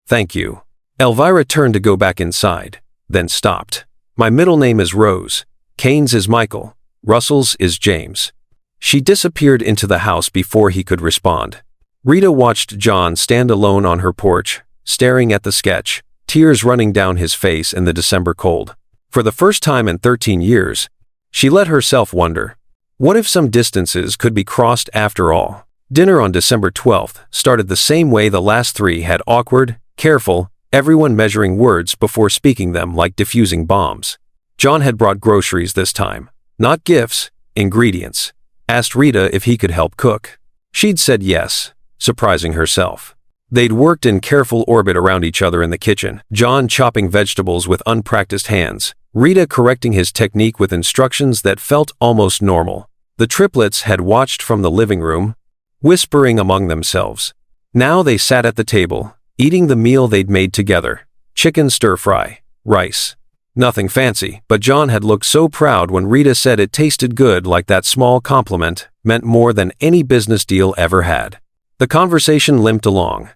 A: "Thank you." Elvira turned to go back inside, then stopped. "My middle name is Rose. Kane's is Michael. Russell's is James." She disappeared into the house before he could respond. Rita watched John stand alone on her porch, staring at the sketch, tears running down his face in the December cold. For the first time in 13 years, she let herself wonder, what if some distances could be crossed after all? Dinner on December 12th started the same way the last three had, awkward, careful, everyone measuring words before speaking them like diffusing bombs. John had brought groceries this time, not gifts, ingredients. Asked Rita if he could help cook. She'd said yes, surprising herself. They'd worked in careful orbit around each other in the kitchen, John chopping vegetables with unpracticed hands, Rita correcting his technique with instructions that felt almost normal. The triplets had watched from the living room, whispering among themselves. Now they sat at the table, eating the meal they'd made together, chicken stir-fry, rice. Nothing fancy, but John had looked so proud when Rita said it tasted good, like that small compliment meant more than any business deal ever had. The conversation limped along.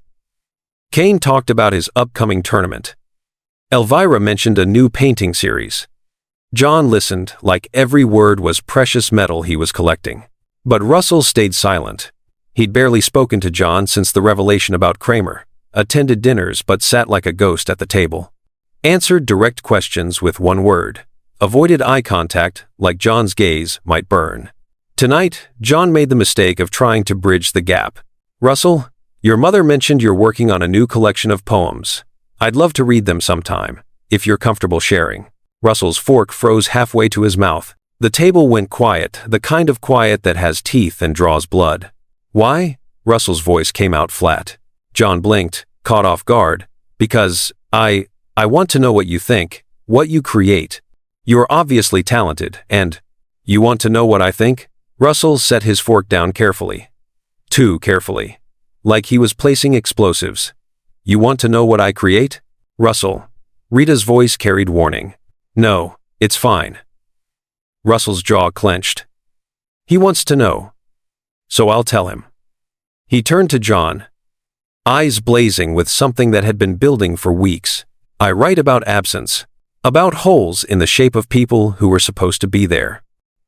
A: Kane talked about his upcoming tournament. Elvira mentioned a new painting series. John listened like every word was precious metal he was collecting. But Russell stayed silent. He'd barely spoken to John since the revelation about Kramer, attended dinners but sat like a ghost at the table. Answered direct questions with one word. Avoided eye contact like John's gaze might burn. Tonight, John made the mistake of trying to bridge the gap. "Russell, your mother mentioned you're working on a new collection of poems. I'd love to read them sometime, if you're comfortable sharing." Russell's fork froze halfway to his mouth. The table went quiet, the kind of quiet that has teeth and draws blood. "Why?" Russell's voice came out flat. John blinked, caught off guard. "Because I want to know what you think, what you create. You're obviously talented, and you want to know what I think?" Russell set his fork down carefully. Too carefully. Like he was placing explosives. "You want to know what I create?" "Russell." Rita's voice carried warning. "No, it's fine." Russell's jaw clenched. "He wants to know. So I'll tell him." He turned to John, eyes blazing with something that had been building for weeks. "I write about absence. About holes in the shape of people who were supposed to be there.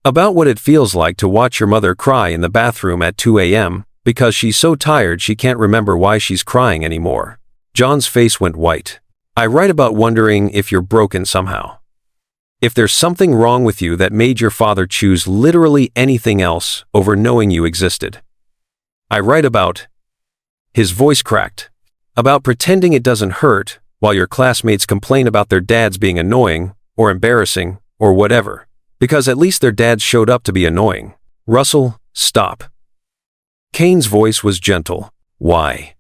A: About what it feels like to watch your mother cry in the bathroom at 2 a.m. because she's so tired she can't remember why she's crying anymore." John's face went white. "I write about wondering if you're broken somehow. If there's something wrong with you that made your father choose literally anything else over knowing you existed." I write about—" His voice cracked. "About pretending it doesn't hurt, while your classmates complain about their dads being annoying, or embarrassing, or whatever. Because at least their dads showed up to be annoying." "Russell, stop." Kane's voice was gentle. "Why?"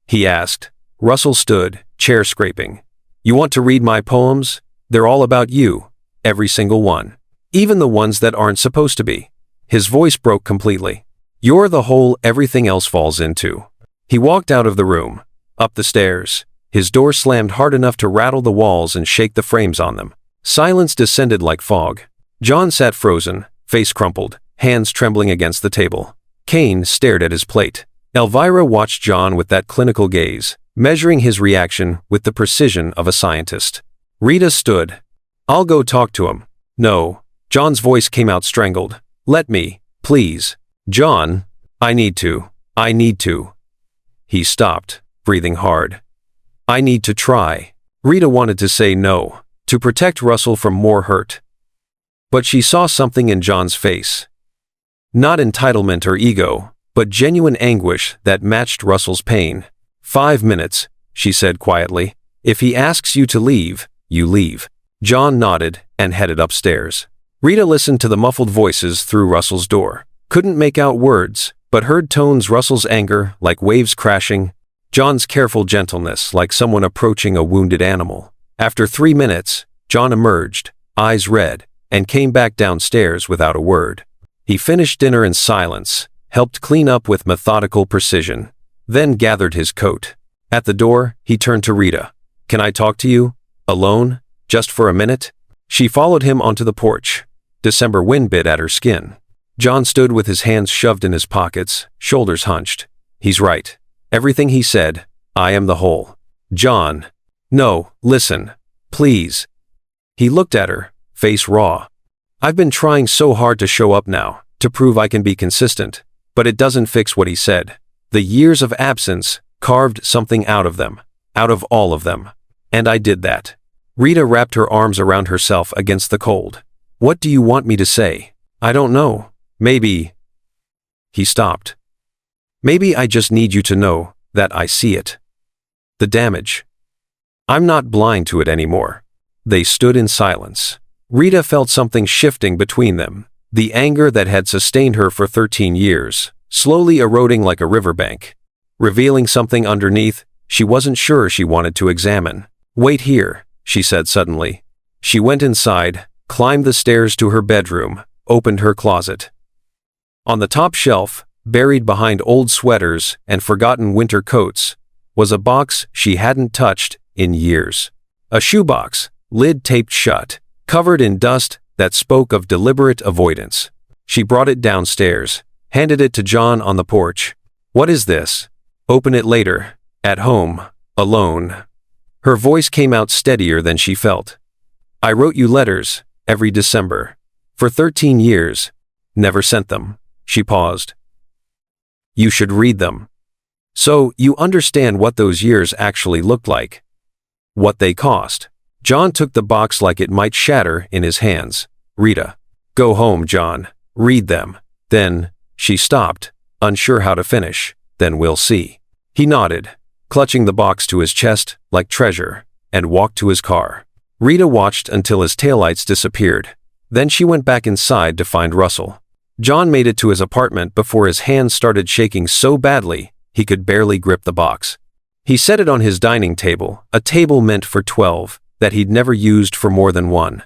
A: he asked. Russell stood, chair scraping. "You want to read my poems? They're all about you. Every single one. Even the ones that aren't supposed to be." His voice broke completely. "You're the hole everything else falls into." He walked out of the room, up the stairs. His door slammed hard enough to rattle the walls and shake the frames on them. Silence descended like fog. John sat frozen, face crumpled, hands trembling against the table. Kane stared at his plate. Elvira watched John with that clinical gaze, measuring his reaction with the precision of a scientist. Rita stood. "I'll go talk to him." "No." John's voice came out strangled. "Let me, please." "John, I need to. He stopped, breathing hard. "I need to try." Rita wanted to say no, to protect Russell from more hurt. But she saw something in John's face. Not entitlement or ego, but genuine anguish that matched Russell's pain. "5 minutes," she said quietly. "If he asks you to leave, you leave." John nodded and headed upstairs. Rita listened to the muffled voices through Russell's door. Couldn't make out words, but heard tones: Russell's anger, like waves crashing, John's careful gentleness, like someone approaching a wounded animal. After 3 minutes, John emerged, eyes red, and came back downstairs without a word. He finished dinner in silence, helped clean up with methodical precision, then gathered his coat. At the door, he turned to Rita. "Can I talk to you? Alone? Just for a minute?" She followed him onto the porch. December wind bit at her skin. John stood with his hands shoved in his pockets, shoulders hunched. "He's right. Everything he said. I am the whole." "John." "No, listen. Please." He looked at her, face raw. "I've been trying so hard to show up now, to prove I can be consistent, but it doesn't fix what he said. The years of absence carved something out of them, out of all of them. And I did that." Rita wrapped her arms around herself against the cold. "What do you want me to say?" "I don't know. Maybe—" He stopped. "Maybe I just need you to know that I see it. The damage. I'm not blind to it anymore." They stood in silence. Rita felt something shifting between them, the anger that had sustained her for 13 years, slowly eroding like a riverbank, revealing something underneath she wasn't sure she wanted to examine. "Wait here," she said suddenly. She went inside, climbed the stairs to her bedroom, opened her closet. On the top shelf, buried behind old sweaters and forgotten winter coats, was a box she hadn't touched in years. A shoebox, lid taped shut, covered in dust that spoke of deliberate avoidance. She brought it downstairs, handed it to John on the porch. "What is this?" "Open it later. At home. Alone." Her voice came out steadier than she felt. "I wrote you letters, every December. For 13 years. Never sent them." She paused. "You should read them. So you understand what those years actually looked like. What they cost." John took the box like it might shatter in his hands. "Rita. Go home, John. Read them. Then—" She stopped, unsure how to finish. "Then we'll see." He nodded, clutching the box to his chest like treasure, and walked to his car. Rita watched until his taillights disappeared. Then she went back inside to find Russell. John made it to his apartment before his hands started shaking so badly he could barely grip the box. He set it on his dining table, a table meant for 12, that he'd never used for more than one.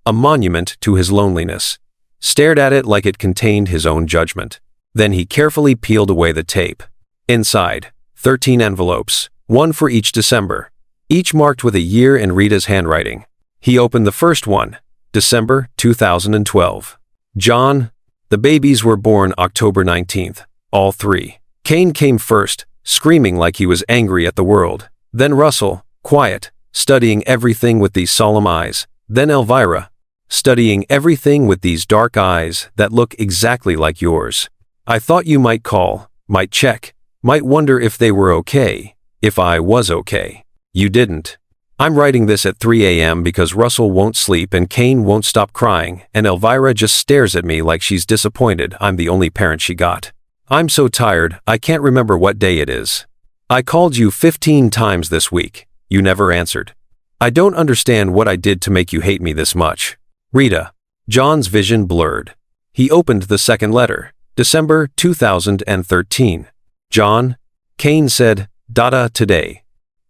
A: A monument to his loneliness. Stared at it like it contained his own judgment. Then he carefully peeled away the tape. Inside, 13 envelopes, one for each December, each marked with a year in Rita's handwriting. He opened the first one, December 2012. "John, the babies were born October 19th, all 3. Kane came first, screaming like he was angry at the world. Then Russell, quiet, studying everything with these solemn eyes. Then Elvira, studying everything with these dark eyes that look exactly like yours. I thought you might call, might check, might wonder if they were okay, if I was okay. You didn't. I'm writing this at 3 a.m. because Russell won't sleep and Kane won't stop crying, and Elvira just stares at me like she's disappointed I'm the only parent she got. I'm so tired, I can't remember what day it is. I called you 15 times this week. You never answered. I don't understand what I did to make you hate me this much. Rita. John's vision blurred. He opened the second letter. December 2013. John. Kane said, "Dada today."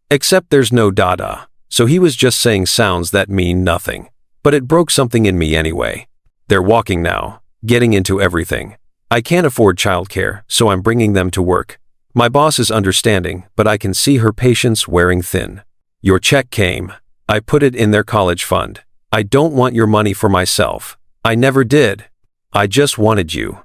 A: Except there's no dada, so he was just saying sounds that mean nothing. But it broke something in me anyway. They're walking now, getting into everything. I can't afford childcare, so I'm bringing them to work. My boss is understanding, but I can see her patience wearing thin. Your check came. I put it in their college fund. I don't want your money for myself. I never did. I just wanted you.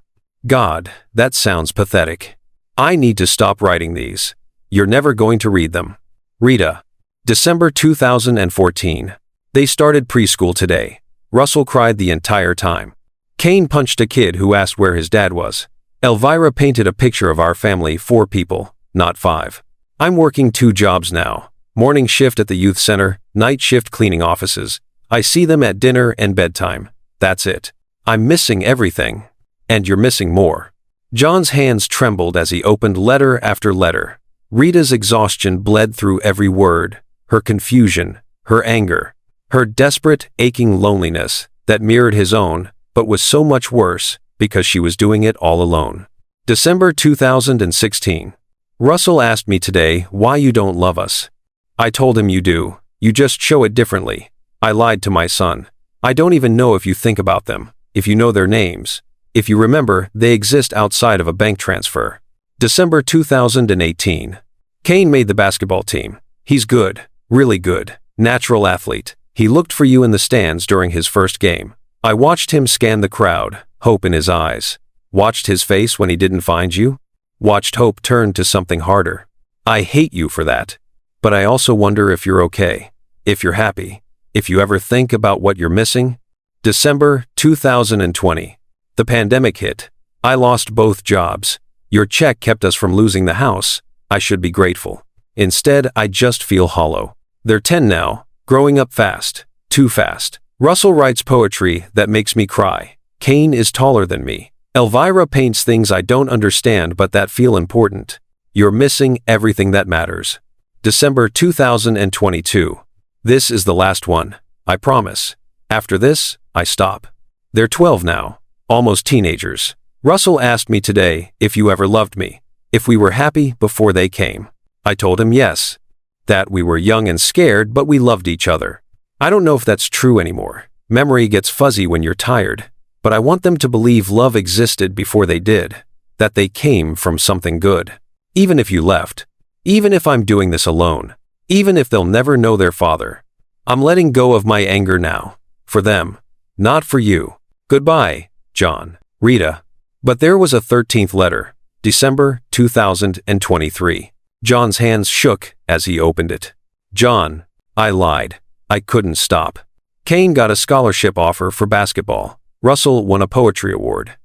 A: God, that sounds pathetic. I need to stop writing these. You're never going to read them. Rita. December 2014. They started preschool today. Russell cried the entire time. Kane punched a kid who asked where his dad was. Elvira painted a picture of our family, 4 people, not 5. I'm working 2 jobs now. Morning shift at the youth center, night shift cleaning offices. I see them at dinner and bedtime. That's it. I'm missing everything. And you're missing more. John's hands trembled as he opened letter after letter. Rita's exhaustion bled through every word, her confusion, her anger, her desperate, aching loneliness that mirrored his own, but was so much worse because she was doing it all alone. December 2016. Russell asked me today why you don't love us. I told him you do, you just show it differently. I lied to my son. I don't even know if you think about them, if you know their names, if you remember they exist outside of a bank transfer. December 2018. Kane made the basketball team. He's good, really good, natural athlete. He looked for you in the stands during his first game. I watched him scan the crowd, hope in his eyes. Watched his face when he didn't find you. Watched hope turn to something harder. I hate you for that. But I also wonder if you're okay, if you're happy, if you ever think about what you're missing. December 2020. The pandemic hit. I lost both jobs. Your check kept us from losing the house. I should be grateful. Instead, I just feel hollow. They're 10 now, growing up fast, too fast. Russell writes poetry that makes me cry. Kane is taller than me. Elvira paints things I don't understand but that feel important. You're missing everything that matters. December 2022. This is the last one, I promise. After this, I stop. They're 12 now, almost teenagers. Russell asked me today if you ever loved me, if we were happy before they came. I told him yes. That we were young and scared, but we loved each other. I don't know if that's true anymore. Memory gets fuzzy when you're tired, but I want them to believe love existed before they did, that they came from something good. Even if you left, even if I'm doing this alone, even if they'll never know their father. I'm letting go of my anger now. For them, not for you. Goodbye, John. Rita. But there was a 13th letter. December 2023. John's hands shook as he opened it. John. I lied. I couldn't stop. Kane got a scholarship offer for basketball. Russell won a poetry award.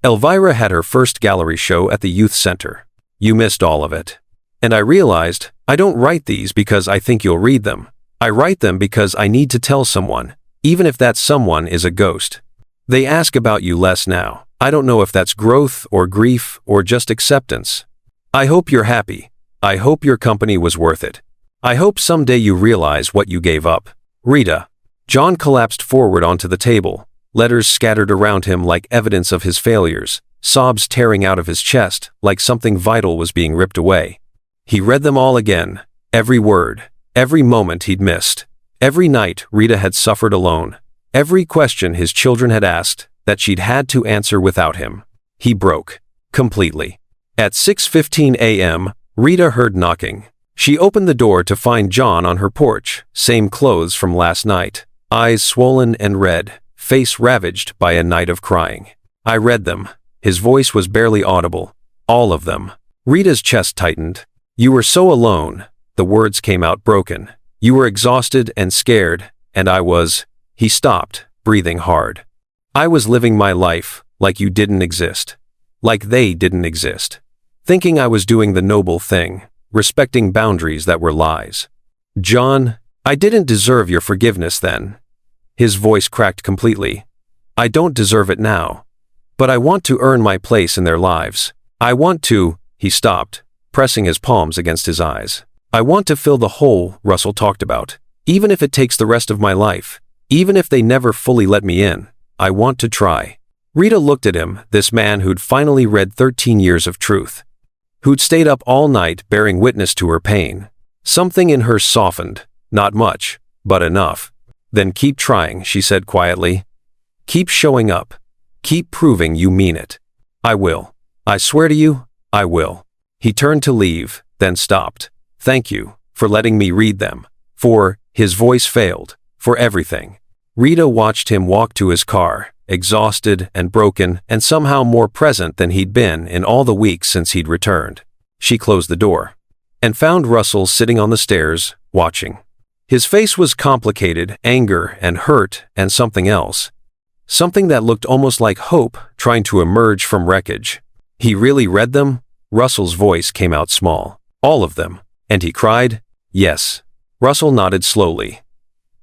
A: Elvira had her first gallery show at the youth center. You missed all of it. And I realized, I don't write these because I think you'll read them. I write them because I need to tell someone, even if that someone is a ghost. They ask about you less now. I don't know if that's growth or grief or just acceptance. I hope you're happy. I hope your company was worth it. I hope someday you realize what you gave up. Rita. John collapsed forward onto the table, letters scattered around him like evidence of his failures, sobs tearing out of his chest like something vital was being ripped away. He read them all again, every word, every moment he'd missed, every night Rita had suffered alone, every question his children had asked that she'd had to answer without him. He broke, completely. At 6:15 a.m., Rita heard knocking. She opened the door to find John on her porch, same clothes from last night, eyes swollen and red, face ravaged by a night of crying. I read them. His voice was barely audible. All of them. Rita's chest tightened. You were so alone. The words came out broken. You were exhausted and scared, and I was. He stopped, breathing hard. I was living my life like you didn't exist. Like they didn't exist. Thinking I was doing the noble thing, respecting boundaries that were lies. John, I didn't deserve your forgiveness then. His voice cracked completely. I don't deserve it now. But I want to earn my place in their lives. I want to, he stopped, pressing his palms against his eyes. I want to fill the hole Russell talked about. Even if it takes the rest of my life. Even if they never fully let me in. I want to try. Rita looked at him, this man who'd finally read 13 years of truth. Who'd stayed up all night bearing witness to her pain. Something in her softened. Not much, but enough. Then keep trying, she said quietly. Keep showing up. Keep proving you mean it. I will. I swear to you, I will. He turned to leave, then stopped. Thank you, for letting me read them. For, his voice failed, for everything. Rita watched him walk to his car, exhausted and broken and somehow more present than he'd been in all the weeks since he'd returned. She closed the door. And found Russell sitting on the stairs, watching. His face was complicated, anger and hurt and something else. Something that looked almost like hope trying to emerge from wreckage. He really read them? Russell's voice came out small. All of them. And he cried? Yes. Russell nodded slowly.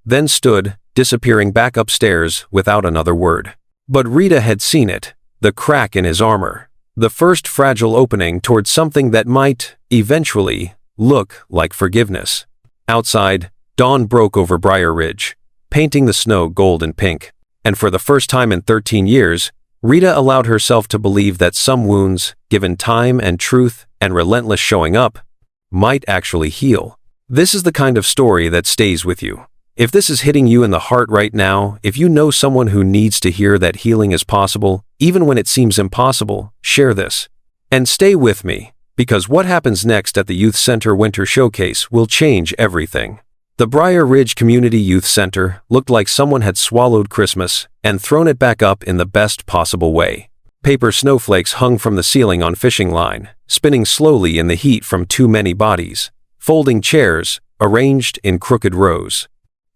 A: Then stood, disappearing back upstairs without another word. But Rita had seen it, the crack in his armor. The first fragile opening toward something that might, eventually, look like forgiveness. Outside, dawn broke over Briar Ridge, painting the snow gold and pink. And for the first time in 13 years, Rita allowed herself to believe that some wounds, given time and truth and relentless showing up, might actually heal. This is the kind of story that stays with you. If this is hitting you in the heart right now, if you know someone who needs to hear that healing is possible, even when it seems impossible, share this. And stay with me, because what happens next at the Youth Center Winter Showcase will change everything. The Briar Ridge Community Youth Center looked like someone had swallowed Christmas and thrown it back up in the best possible way. Paper snowflakes hung from the ceiling on fishing line, spinning slowly in the heat from too many bodies. Folding chairs, arranged in crooked rows.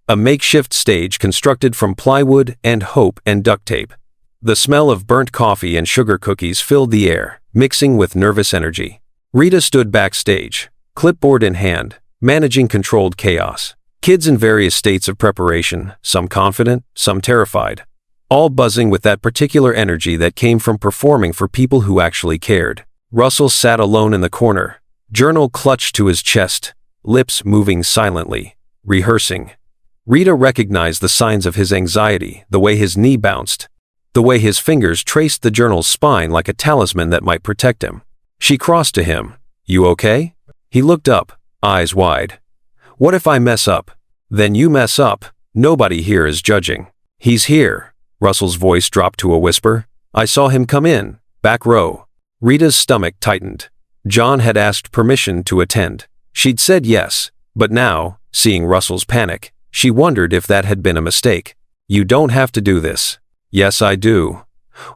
A: A makeshift stage constructed from plywood and hope and duct tape. The smell of burnt coffee and sugar cookies filled the air, mixing with nervous energy. Rita stood backstage, clipboard in hand, managing controlled chaos. Kids in various states of preparation, some confident, some terrified. All buzzing with that particular energy that came from performing for people who actually cared. Russell sat alone in the corner, journal clutched to his chest, lips moving silently, rehearsing. Rita recognized the signs of his anxiety, the way his knee bounced, the way his fingers traced the journal's spine like a talisman that might protect him. She crossed to him. You okay? He looked up, eyes wide. What if I mess up? Then you mess up. Nobody here is judging. He's here. Russell's voice dropped to a whisper. I saw him come in, back row. Rita's stomach tightened. John had asked permission to attend. She'd said yes, but now, seeing Russell's panic, she wondered if that had been a mistake. You don't have to do this. Yes, I do.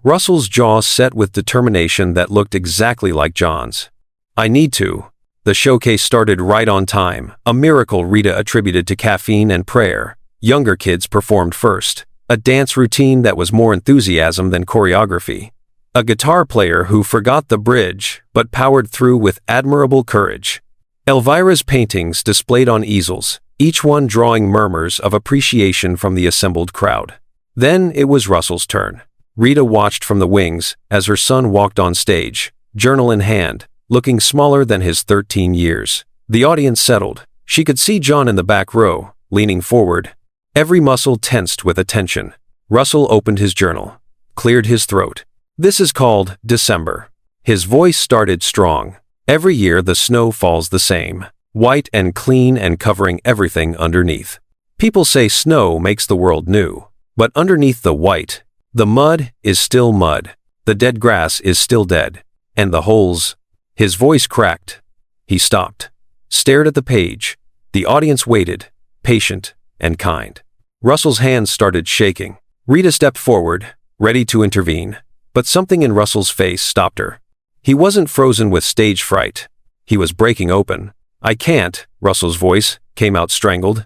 A: Russell's jaw set with determination that looked exactly like John's. I need to. The showcase started right on time, a miracle Rita attributed to caffeine and prayer. Younger kids performed first, a dance routine that was more enthusiasm than choreography. A guitar player who forgot the bridge, but powered through with admirable courage. Elvira's paintings displayed on easels, each one drawing murmurs of appreciation from the assembled crowd. Then it was Russell's turn. Rita watched from the wings as her son walked on stage, journal in hand, looking smaller than his 13 years. The audience settled. She could see John in the back row, leaning forward, every muscle tensed with attention. Russell opened his journal, cleared his throat. This is called December. His voice started strong. Every year the snow falls the same, white and clean and covering everything underneath. People say snow makes the world new, but underneath the white, the mud is still mud, the dead grass is still dead, and the holes. His voice cracked. He stopped, stared at the page. The audience waited, patient and kind. Russell's hands started shaking. Rita stepped forward, ready to intervene, but something in Russell's face stopped her. He wasn't frozen with stage fright. He was breaking open. I can't, Russell's voice came out strangled.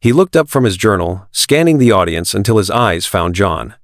A: He looked up from his journal, scanning the audience until his eyes found John.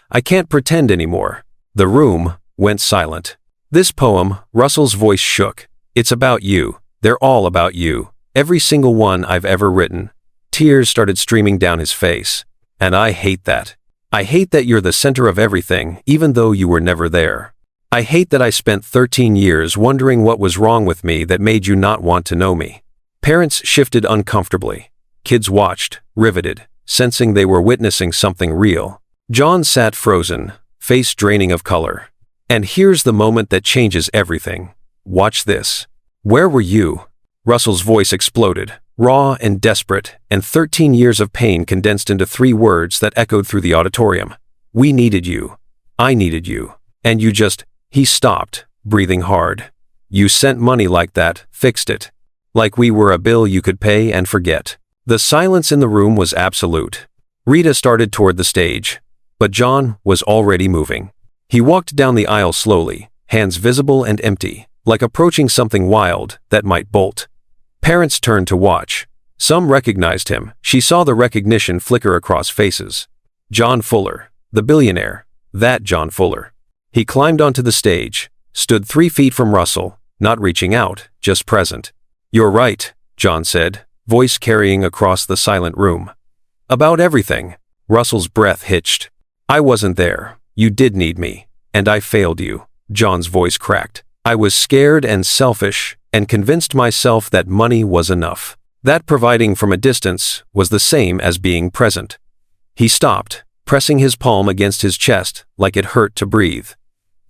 A: I can't pretend anymore. The room went silent. This poem, Russell's voice shook. It's about you. They're all about you. Every single one I've ever written. Tears started streaming down his face. And I hate that. I hate that you're the center of everything, even though you were never there. I hate that I spent 13 years wondering what was wrong with me that made you not want to know me." Parents shifted uncomfortably. Kids watched, riveted, sensing they were witnessing something real. John sat frozen, face draining of color. "And here's the moment that changes everything. Watch this." "Where were you?" Russell's voice exploded, raw and desperate, and 13 years of pain condensed into 3 words that echoed through the auditorium. "We needed you. I needed you. And you just—" He stopped, breathing hard. "You sent money like that, fixed it. Like we were a bill you could pay and forget." The silence in the room was absolute. Rita started toward the stage, but John was already moving. He walked down the aisle slowly, hands visible and empty, like approaching something wild that might bolt. Parents turned to watch. Some recognized him. She saw the recognition flicker across faces. John Fuller, the billionaire, that John Fuller. He climbed onto the stage, stood 3 feet from Russell, not reaching out, just present. "You're right," John said, voice carrying across the silent room. "About everything." Russell's breath hitched. "I wasn't there. You did need me. And I failed you." John's voice cracked. "I was scared and selfish, and convinced myself that money was enough. That providing from a distance was the same as being present." He stopped, pressing his palm against his chest like it hurt to breathe.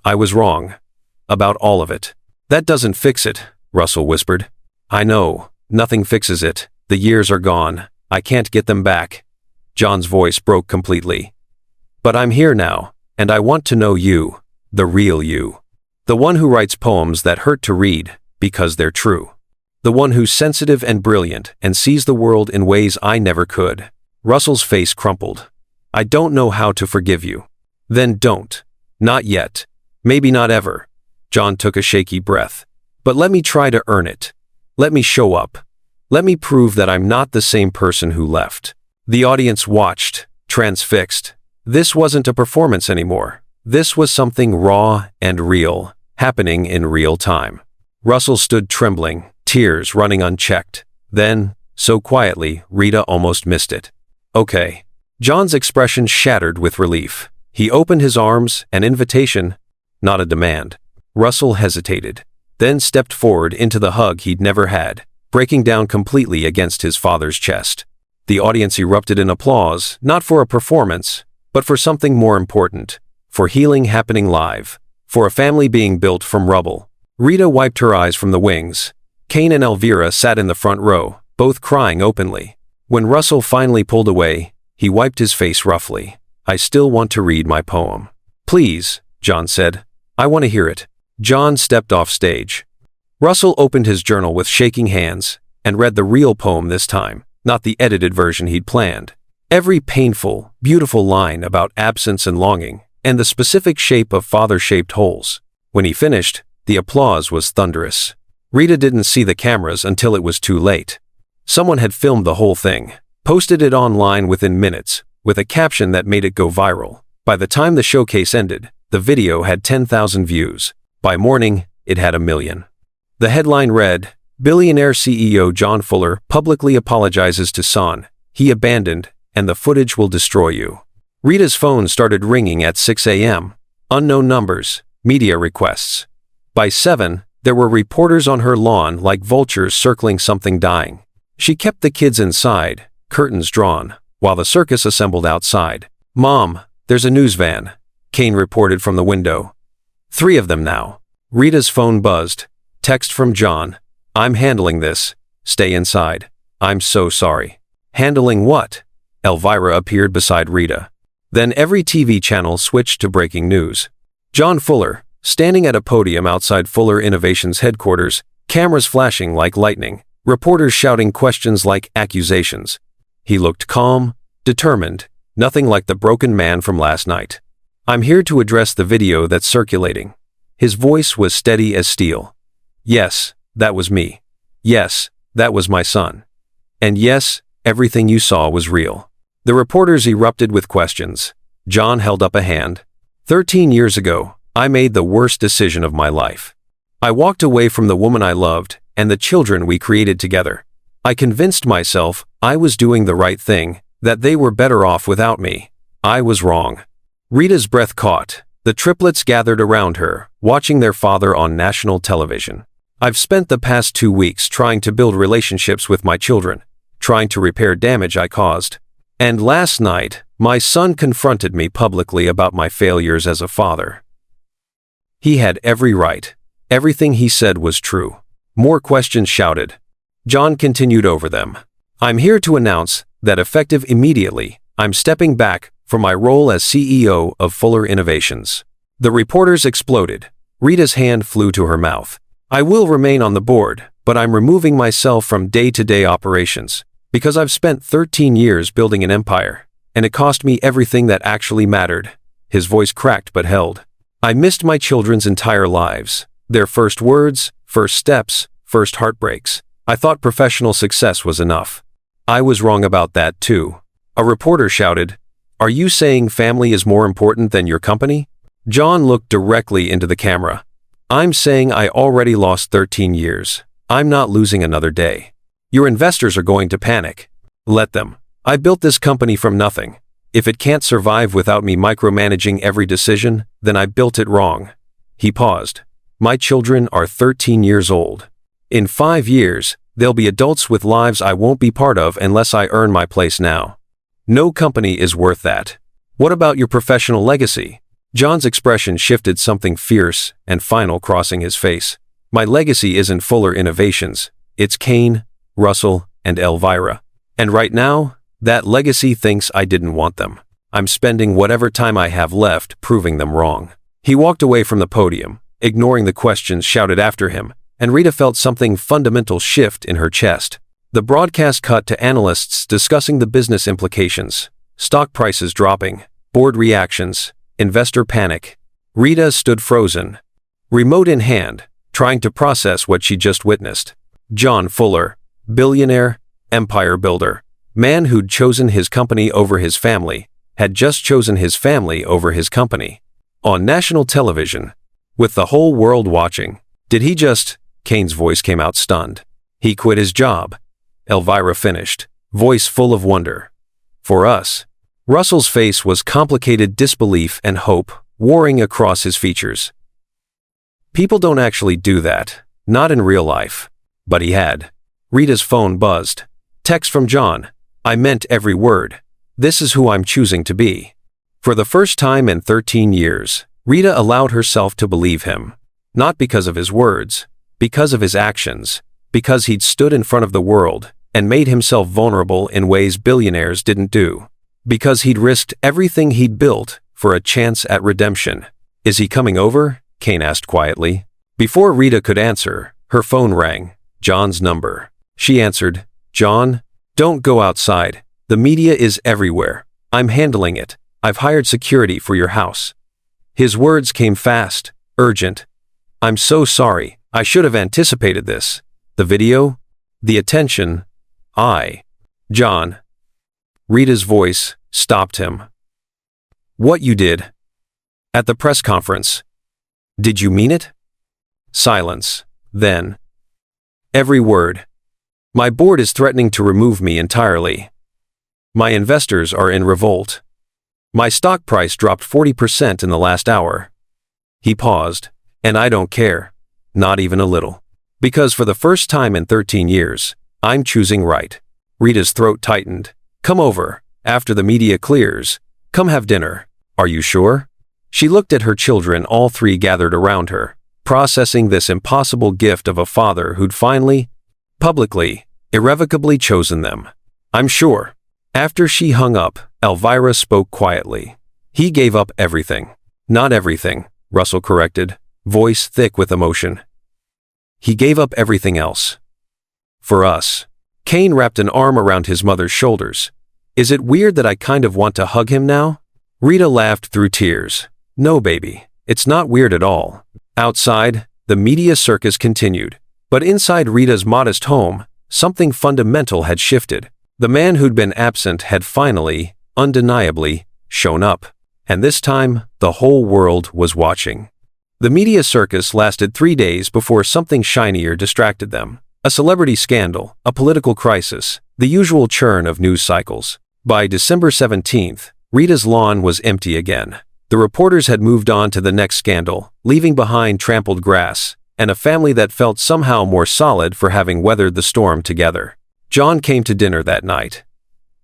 A: "I was wrong. About all of it." "That doesn't fix it," Russell whispered. "I know. Nothing fixes it. The years are gone. I can't get them back." John's voice broke completely. "But I'm here now, and I want to know you, the real you. The one who writes poems that hurt to read because they're true. The one who's sensitive and brilliant and sees the world in ways I never could." Russell's face crumpled. "I don't know how to forgive you." "Then don't. Not yet. Maybe not ever." John took a shaky breath. "But let me try to earn it. Let me show up. Let me prove that I'm not the same person who left." The audience watched, transfixed. This wasn't a performance anymore. This was something raw and real, happening in real time. Russell stood trembling, tears running unchecked. Then, so quietly, Rita almost missed it. "Okay." John's expression shattered with relief. He opened his arms, an invitation, not a demand. Russell hesitated, then stepped forward into the hug he'd never had, breaking down completely against his father's chest. The audience erupted in applause, not for a performance, but for something more important, for healing happening live, for a family being built from rubble. Rita wiped her eyes from the wings. Kane and Elvira sat in the front row, both crying openly. When Russell finally pulled away, he wiped his face roughly. "I still want to read my poem." "Please," John said. "I want to hear it." John stepped off stage. Russell opened his journal with shaking hands and read the real poem this time, not the edited version he'd planned. Every painful, beautiful line about absence and longing, and the specific shape of father-shaped holes. When he finished, the applause was thunderous. Rita didn't see the cameras until it was too late. Someone had filmed the whole thing, posted it online within minutes, with a caption that made it go viral. By the time the showcase ended, the video had 10,000 views. By morning, it had 1 million. The headline read, "Billionaire CEO John Fuller publicly apologizes to son he abandoned, and the footage will destroy you." Rita's phone started ringing at 6 a.m. Unknown numbers, media requests. By 7, there were reporters on her lawn like vultures circling something dying. She kept the kids inside, curtains drawn, while the circus assembled outside. "Mom, there's a news van," Kane reported from the window. 3 of them now. Rita's phone buzzed. Text from John. "I'm handling this. Stay inside. I'm so sorry." "Handling what?" Elvira appeared beside Rita. Then every TV channel switched to breaking news. John Fuller, standing at a podium outside Fuller Innovations headquarters, cameras flashing like lightning, reporters shouting questions like accusations. He looked calm, determined, nothing like the broken man from last night. "I'm here to address the video that's circulating." His voice was steady as steel. "Yes, that was me. Yes, that was my son. And yes, everything you saw was real." The reporters erupted with questions. John held up a hand. 13 years ago, I made the worst decision of my life. I walked away from the woman I loved and the children we created together. I convinced myself I was doing the right thing, that they were better off without me. I was wrong." Rita's breath caught. The triplets gathered around her, watching their father on national television. I've spent the past 2 weeks trying to build relationships with my children, trying to repair damage I caused. And last night, my son confronted me publicly about my failures as a father. He had every right. Everything he said was true. More questions shouted. John continued over them. I'm here to announce that effective immediately, I'm stepping back from my role as CEO of Fuller Innovations. The reporters exploded. Rita's hand flew to her mouth. I will remain on the board, but I'm removing myself from day-to-day operations, because I've spent 13 years building an empire, and it cost me everything that actually mattered. His voice cracked but held. I missed my children's entire lives, their first words, first steps, first heartbreaks. I thought professional success was enough. I was wrong about that too. A reporter shouted, Are you saying family is more important than your company? John looked directly into the camera. I'm saying I already lost 13 years. I'm not losing another day. Your investors are going to panic. Let them. I built this company from nothing. If it can't survive without me micromanaging every decision, then I built it wrong. He paused. My children are 13 years old. In 5 years, they'll be adults with lives I won't be part of unless I earn my place now. No company is worth that. What about your professional legacy? John's expression shifted, something fierce and final crossing his face. My legacy isn't Fuller Innovations. It's Cain, Russell, and Elvira. And right now, that legacy thinks I didn't want them. I'm spending whatever time I have left proving them wrong. He walked away from the podium, ignoring the questions shouted after him, and Rita felt something fundamental shift in her chest. The broadcast cut to analysts discussing the business implications, stock prices dropping, board reactions, investor panic. Rita stood frozen, remote in hand, trying to process what she just witnessed. John Fuller, billionaire, empire builder, man who'd chosen his company over his family, had just chosen his family over his company. On national television, with the whole world watching. Did he just... Cain's voice came out stunned. He quit his job. Elvira finished, voice full of wonder. For us. Russell's face was complicated disbelief and hope, warring across his features. People don't actually do that, not in real life. But he had. Rita's phone buzzed. Text from John. I meant every word. This is who I'm choosing to be. For the first time in 13 years, Rita allowed herself to believe him. Not because of his words, because of his actions, because he'd stood in front of the world and made himself vulnerable in ways billionaires didn't do. Because he'd risked everything he'd built for a chance at redemption. Is he coming over? Cain asked quietly. Before Rita could answer, her phone rang. John's number. She answered, John, don't go outside. The media is everywhere. I'm handling it. I've hired security for your house. His words came fast, urgent. I'm so sorry. I should have anticipated this. The video? The attention? John. Rita's voice stopped him. What you did? At the press conference. Did you mean it? Silence. Then. Every word. My board is threatening to remove me entirely. My investors are in revolt. My stock price dropped 40% in the last hour. He paused. And I don't care. Not even a little. Because for the first time in 13 years, I'm choosing right. Rita's throat tightened. Come over. After the media clears. Come have dinner. Are you sure? She looked at her children, all three gathered around her, processing this impossible gift of a father who'd finally, publicly, irrevocably chosen them. I'm sure. After she hung up, Elvira spoke quietly. He gave up everything. Not everything, Russell corrected, voice thick with emotion. He gave up everything else. For us. Cain wrapped an arm around his mother's shoulders. Is it weird that I kind of want to hug him now? Rita laughed through tears. No, baby. It's not weird at all. Outside, the media circus continued. But inside Rita's modest home, something fundamental had shifted. The man who'd been absent had finally, undeniably, shown up. And this time, the whole world was watching. The media circus lasted 3 days before something shinier distracted them. A celebrity scandal, a political crisis, the usual churn of news cycles. By December 17th, Rita's lawn was empty again. The reporters had moved on to the next scandal, leaving behind trampled grass, and a family that felt somehow more solid for having weathered the storm together. John came to dinner that night.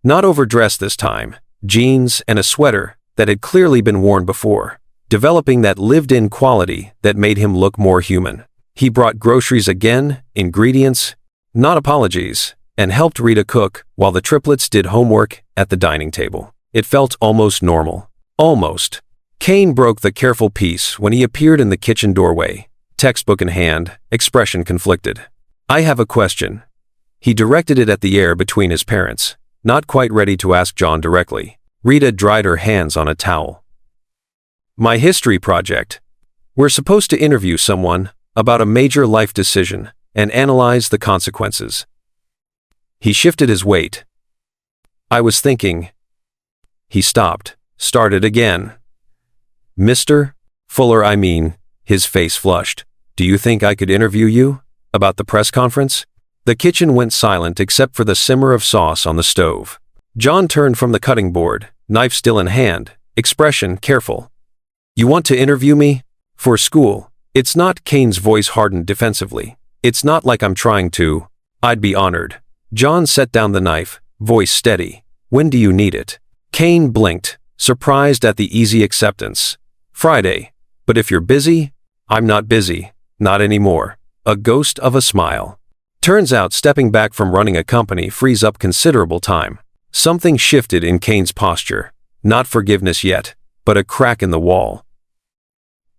A: Not overdressed this time, jeans and a sweater that had clearly been worn before, developing that lived-in quality that made him look more human. He brought groceries again, ingredients, not apologies, and helped Rita cook while the triplets did homework at the dining table. It felt almost normal. Almost. Kane broke the careful peace when he appeared in the kitchen doorway, textbook in hand, expression conflicted. "I have a question." He directed it at the air between his parents, not quite ready to ask John directly. Rita dried her hands on a towel. "My history project. We're supposed to interview someone about a major life decision and analyze the consequences." He shifted his weight. "I was thinking." He stopped, started again. "Mr. Fuller, I mean," his face flushed. "Do you think I could interview you about the press conference?" The kitchen went silent except for the simmer of sauce on the stove. John turned from the cutting board, knife still in hand, expression careful. "You want to interview me? For school?" "It's not," Kane's voice hardened defensively. "It's not like I'm trying to." "I'd be honored." John set down the knife, voice steady. "When do you need it?" Kane blinked, surprised at the easy acceptance. "Friday. But if you're busy?" "I'm not busy. Not anymore." A ghost of a smile. Turns out stepping back from running a company frees up considerable time. Something shifted in Kane's posture. Not forgiveness yet, but a crack in the wall.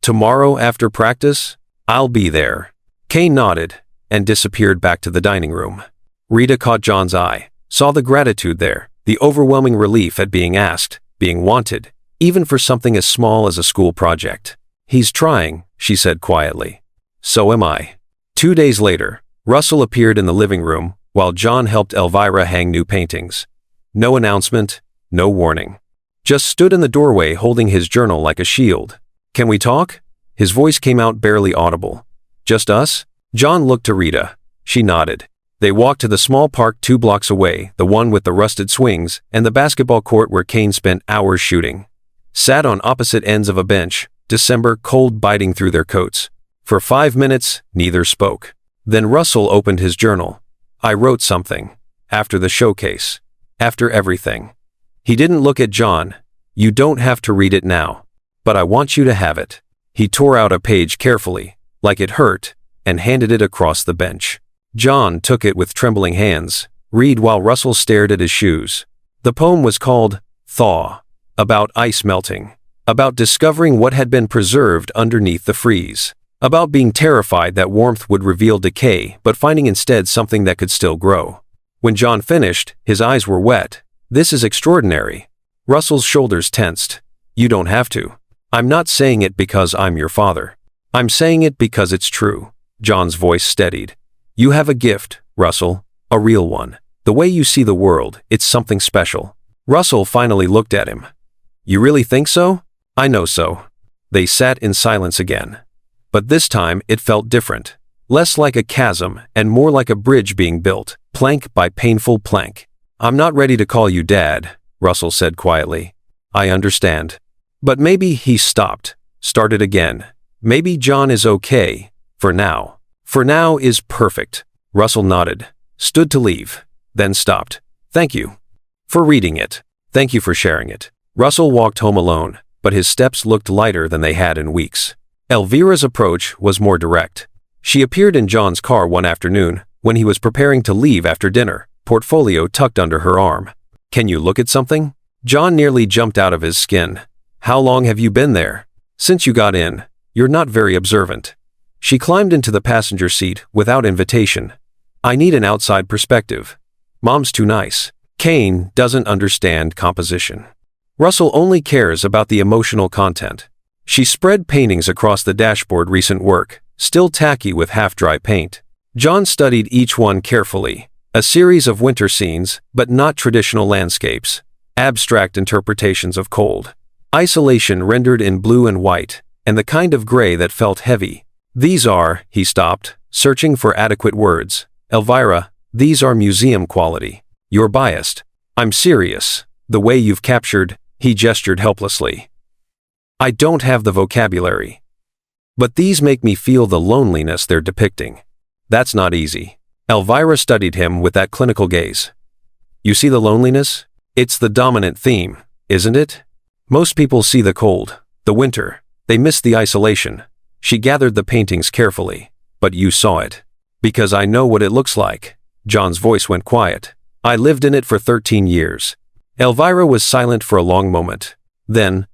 A: "Tomorrow after practice? I'll be there." Kane nodded and disappeared back to the dining room. Rita caught John's eye, saw the gratitude there, the overwhelming relief at being asked, being wanted, even for something as small as a school project. "He's trying," she said quietly. "So am I." 2 days later, Russell appeared in the living room while John helped Elvira hang new paintings. No announcement, no warning. Just stood in the doorway holding his journal like a shield. "Can we talk?" His voice came out barely audible. "Just us?" John looked to Rita. She nodded. They walked to the small park 2 blocks away, the one with the rusted swings, and the basketball court where Kane spent hours shooting. Sat on opposite ends of a bench, December cold biting through their coats. For 5 minutes, neither spoke. Then Russell opened his journal. "I wrote something. After the showcase. After everything." He didn't look at John. "You don't have to read it now. But I want you to have it." He tore out a page carefully, like it hurt, and handed it across the bench. John took it with trembling hands, read while Russell stared at his shoes. The poem was called Thaw, about ice melting, about discovering what had been preserved underneath the freeze, about being terrified that warmth would reveal decay but finding instead something that could still grow. When John finished, his eyes were wet. "This is extraordinary." Russell's shoulders tensed. "You don't have to. I'm not saying it because I'm your father. I'm saying it because it's true." John's voice steadied. "You have a gift, Russell, a real one. The way you see the world, it's something special." Russell finally looked at him. "You really think so?" "I know so." They sat in silence again. But this time it felt different. Less like a chasm and more like a bridge being built, plank by painful plank. "I'm not ready to call you Dad," Russell said quietly. "I understand. But maybe," he stopped, started again. "Maybe John is okay. For now." "For now" is perfect. Russell nodded, stood to leave, then stopped. "Thank you for reading it. Thank you for sharing it." Russell walked home alone, but his steps looked lighter than they had in weeks. Elvira's approach was more direct. She appeared in John's car one afternoon when he was preparing to leave after dinner, portfolio tucked under her arm. "Can you look at something?" John nearly jumped out of his skin. "How long have you been there?" "Since you got in. You're not very observant." She climbed into the passenger seat without invitation. "I need an outside perspective. Mom's too nice. Kane doesn't understand composition. Russell only cares about the emotional content." She spread paintings across the dashboard, recent work, still tacky with half-dry paint. John studied each one carefully. A series of winter scenes, but not traditional landscapes. Abstract interpretations of cold. Isolation rendered in blue and white, and the kind of gray that felt heavy. "These are," he stopped, searching for adequate words. "Elvira, these are museum quality. You're biased." "I'm serious. The way you've captured," he gestured helplessly. I don't have the vocabulary. But these make me feel the loneliness they're depicting. That's not easy. Elvira studied him with that clinical gaze. You see the loneliness? It's the dominant theme, isn't it? Most people see the cold, the winter. They miss the isolation. She gathered the paintings carefully. But you saw it. Because I know what it looks like. John's voice went quiet. I lived in it for 13 years. Elvira was silent for a long moment. Then,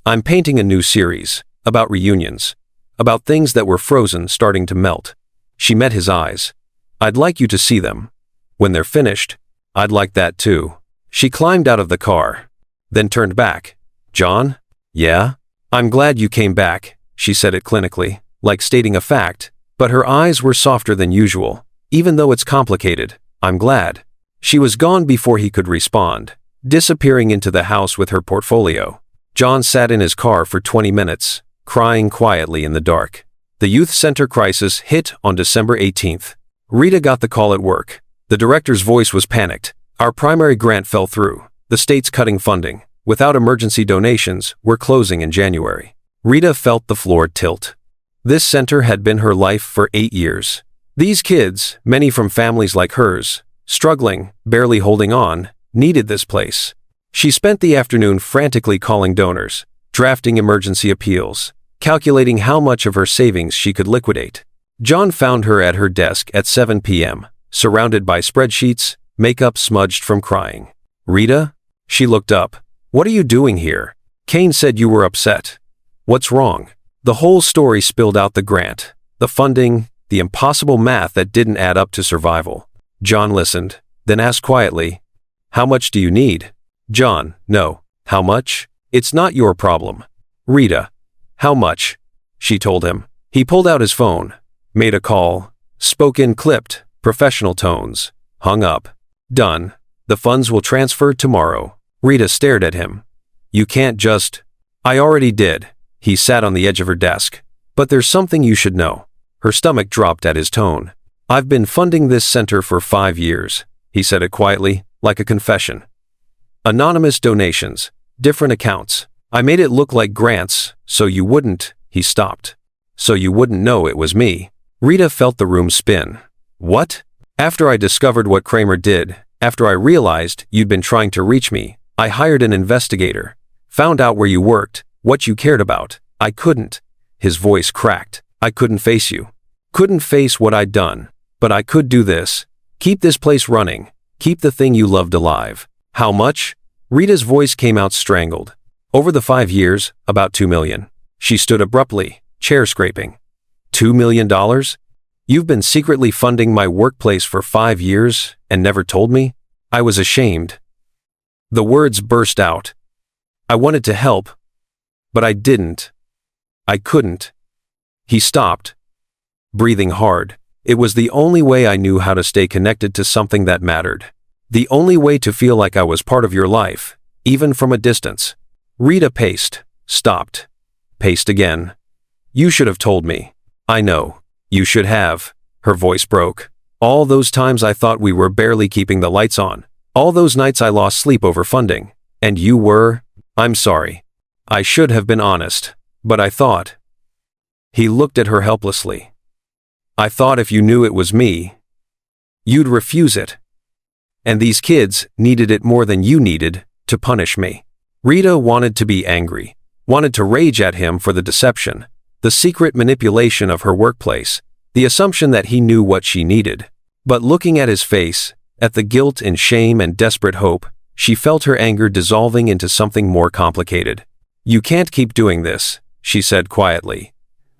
A: I'm painting a new series, about reunions, about things that were frozen starting to melt. She met his eyes. I'd like you to see them. When they're finished, I'd like that too. She climbed out of the car, then turned back. John? Yeah? I'm glad you came back, she said it clinically, like stating a fact, but her eyes were softer than usual. Even though it's complicated, I'm glad. She was gone before he could respond, disappearing into the house with her portfolio. John sat in his car for 20 minutes, crying quietly in the dark. The youth center crisis hit on December 18th. Rita got the call at work. The director's voice was panicked. Our primary grant fell through. The state's cutting funding. Without emergency donations, we're closing in January. Rita felt the floor tilt. This center had been her life for 8 years. These kids, many from families like hers, struggling, barely holding on, needed this place. She spent the afternoon frantically calling donors, drafting emergency appeals, calculating how much of her savings she could liquidate. John found her at her desk at 7 p.m., surrounded by spreadsheets, makeup smudged from crying. Rita? She looked up. What are you doing here? Kane said you were upset. What's wrong? The whole story spilled out: the grant, the funding, the impossible math that didn't add up to survival. John listened, then asked quietly, how much do you need? John, no. How much? It's not your problem. Rita, how much? She told him. He pulled out his phone, made a call, spoke in clipped, professional tones, hung up. Done. The funds will transfer tomorrow. Rita stared at him. You can't just... I already did. He sat on the edge of her desk. But there's something you should know. Her stomach dropped at his tone. I've been funding this center for 5 years. He said it quietly, like a confession. Anonymous donations, different accounts. I made it look like grants, so you wouldn't... He stopped. So you wouldn't know it was me. Rita felt the room spin. What? After I discovered what Kramer did, after I realized you'd been trying to reach me, I hired an investigator. Found out where you worked, what you cared about. I couldn't. His voice cracked. I couldn't face you. Couldn't face what I'd done. But I could do this. Keep this place running. Keep the thing you loved alive. How much? Rita's voice came out strangled. Over the 5 years, about $2 million. She stood abruptly, chair scraping. $2 million? You've been secretly funding my workplace for 5 years and never told me? I was ashamed. The words burst out. I wanted to help, but I didn't. I couldn't. He stopped, breathing hard. It was the only way I knew how to stay connected to something that mattered. The only way to feel like I was part of your life, even from a distance. Rita paced, stopped, paced again. You should have told me. I know. You should have. Her voice broke. All those times I thought we were barely keeping the lights on. All those nights I lost sleep over funding. And you were... I'm sorry. I should have been honest. But I thought... He looked at her helplessly. I thought if you knew it was me, you'd refuse it. And these kids needed it more than you needed to punish me. Rita wanted to be angry, wanted to rage at him for the deception, the secret manipulation of her workplace, the assumption that he knew what she needed. But looking at his face, at the guilt and shame and desperate hope, she felt her anger dissolving into something more complicated. You can't keep doing this, she said quietly.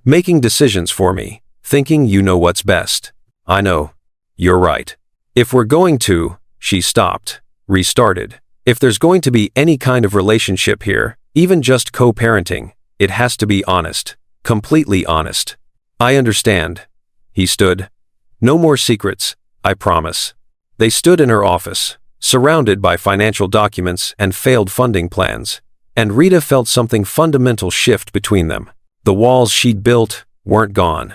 A: Making decisions for me, thinking you know what's best. I know. You're right. If we're going to... She stopped, restarted. If there's going to be any kind of relationship here, even just co-parenting, it has to be honest. Completely honest. I understand. He stood. No more secrets, I promise. They stood in her office, surrounded by financial documents and failed funding plans, and Rita felt something fundamental shift between them. The walls she'd built weren't gone,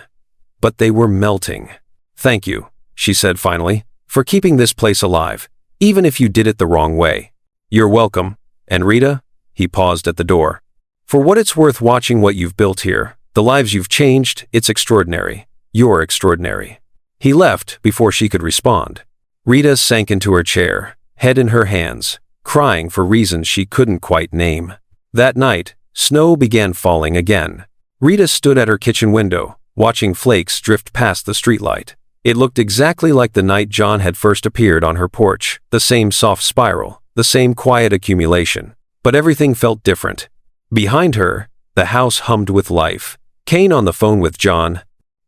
A: but they were melting. Thank you, she said finally, for keeping this place alive, even if you did it the wrong way. You're welcome. And Rita? He paused at the door. For what it's worth watching what you've built here, the lives you've changed, it's extraordinary. You're extraordinary." He left before she could respond. Rita sank into her chair, head in her hands, crying for reasons she couldn't quite name. That night, snow began falling again. Rita stood at her kitchen window, watching flakes drift past the streetlight. It looked exactly like the night John had first appeared on her porch, the same soft spiral, the same quiet accumulation. But everything felt different. Behind her, the house hummed with life. Kane on the phone with John,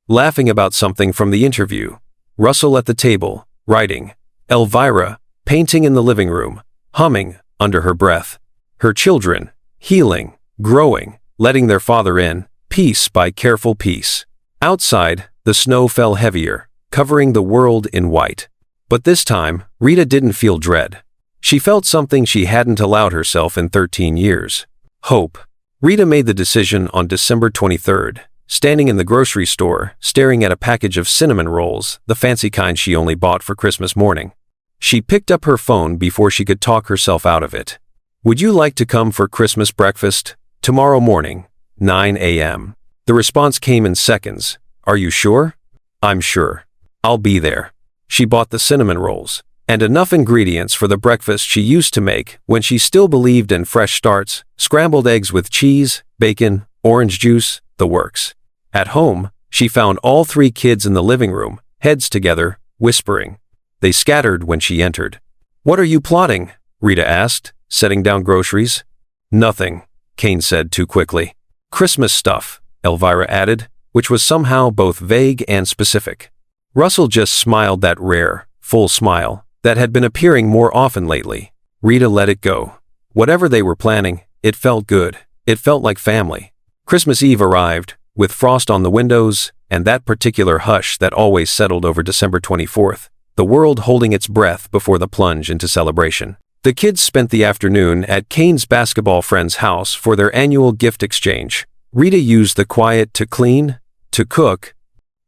A: laughing about something from the interview. Russell at the table, writing. Elvira, painting in the living room, humming under her breath. Her children, healing, growing, letting their father in, piece by careful piece. Outside, the snow fell heavier, covering the world in white. But this time, Rita didn't feel dread. She felt something she hadn't allowed herself in 13 years. Hope. Rita made the decision on December 23rd, standing in the grocery store, staring at a package of cinnamon rolls, the fancy kind she only bought for Christmas morning. She picked up her phone before she could talk herself out of it. "Would you like to come for Christmas breakfast? Tomorrow morning, 9 a.m. The response came in seconds. "Are you sure?" "I'm sure. I'll be there." She bought the cinnamon rolls, and enough ingredients for the breakfast she used to make when she still believed in fresh starts, scrambled eggs with cheese, bacon, orange juice, the works. At home, she found all three kids in the living room, heads together, whispering. They scattered when she entered. "What are you plotting?" Rita asked, setting down groceries. "Nothing," Kane said too quickly. "Christmas stuff," Elvira added, which was somehow both vague and specific. Russell just smiled, that rare, full smile that had been appearing more often lately. Rita let it go. Whatever they were planning, it felt good. It felt like family. Christmas Eve arrived, with frost on the windows, and that particular hush that always settled over December 24th, the world holding its breath before the plunge into celebration. The kids spent the afternoon at Kane's basketball friend's house for their annual gift exchange. Rita used the quiet to clean, to cook,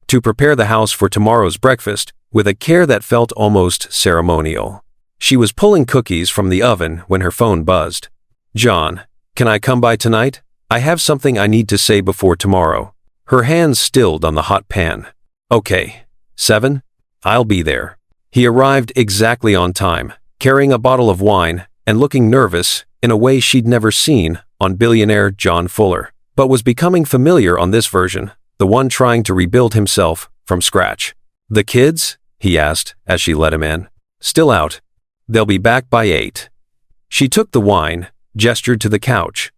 A: to prepare the house for tomorrow's breakfast, with a care that felt almost ceremonial. She was pulling cookies from the oven when her phone buzzed. "John, can I come by tonight? I have something I need to say before tomorrow." Her hands stilled on the hot pan. "Okay. 7? I'll be there." He arrived exactly on time, carrying a bottle of wine, and looking nervous, in a way she'd never seen, on Billionaire John Fuller, but was becoming familiar on this version, the one trying to rebuild himself from scratch. "The kids?" he asked, as she let him in. "Still out. They'll be back by 8. She took the wine, gestured to the couch.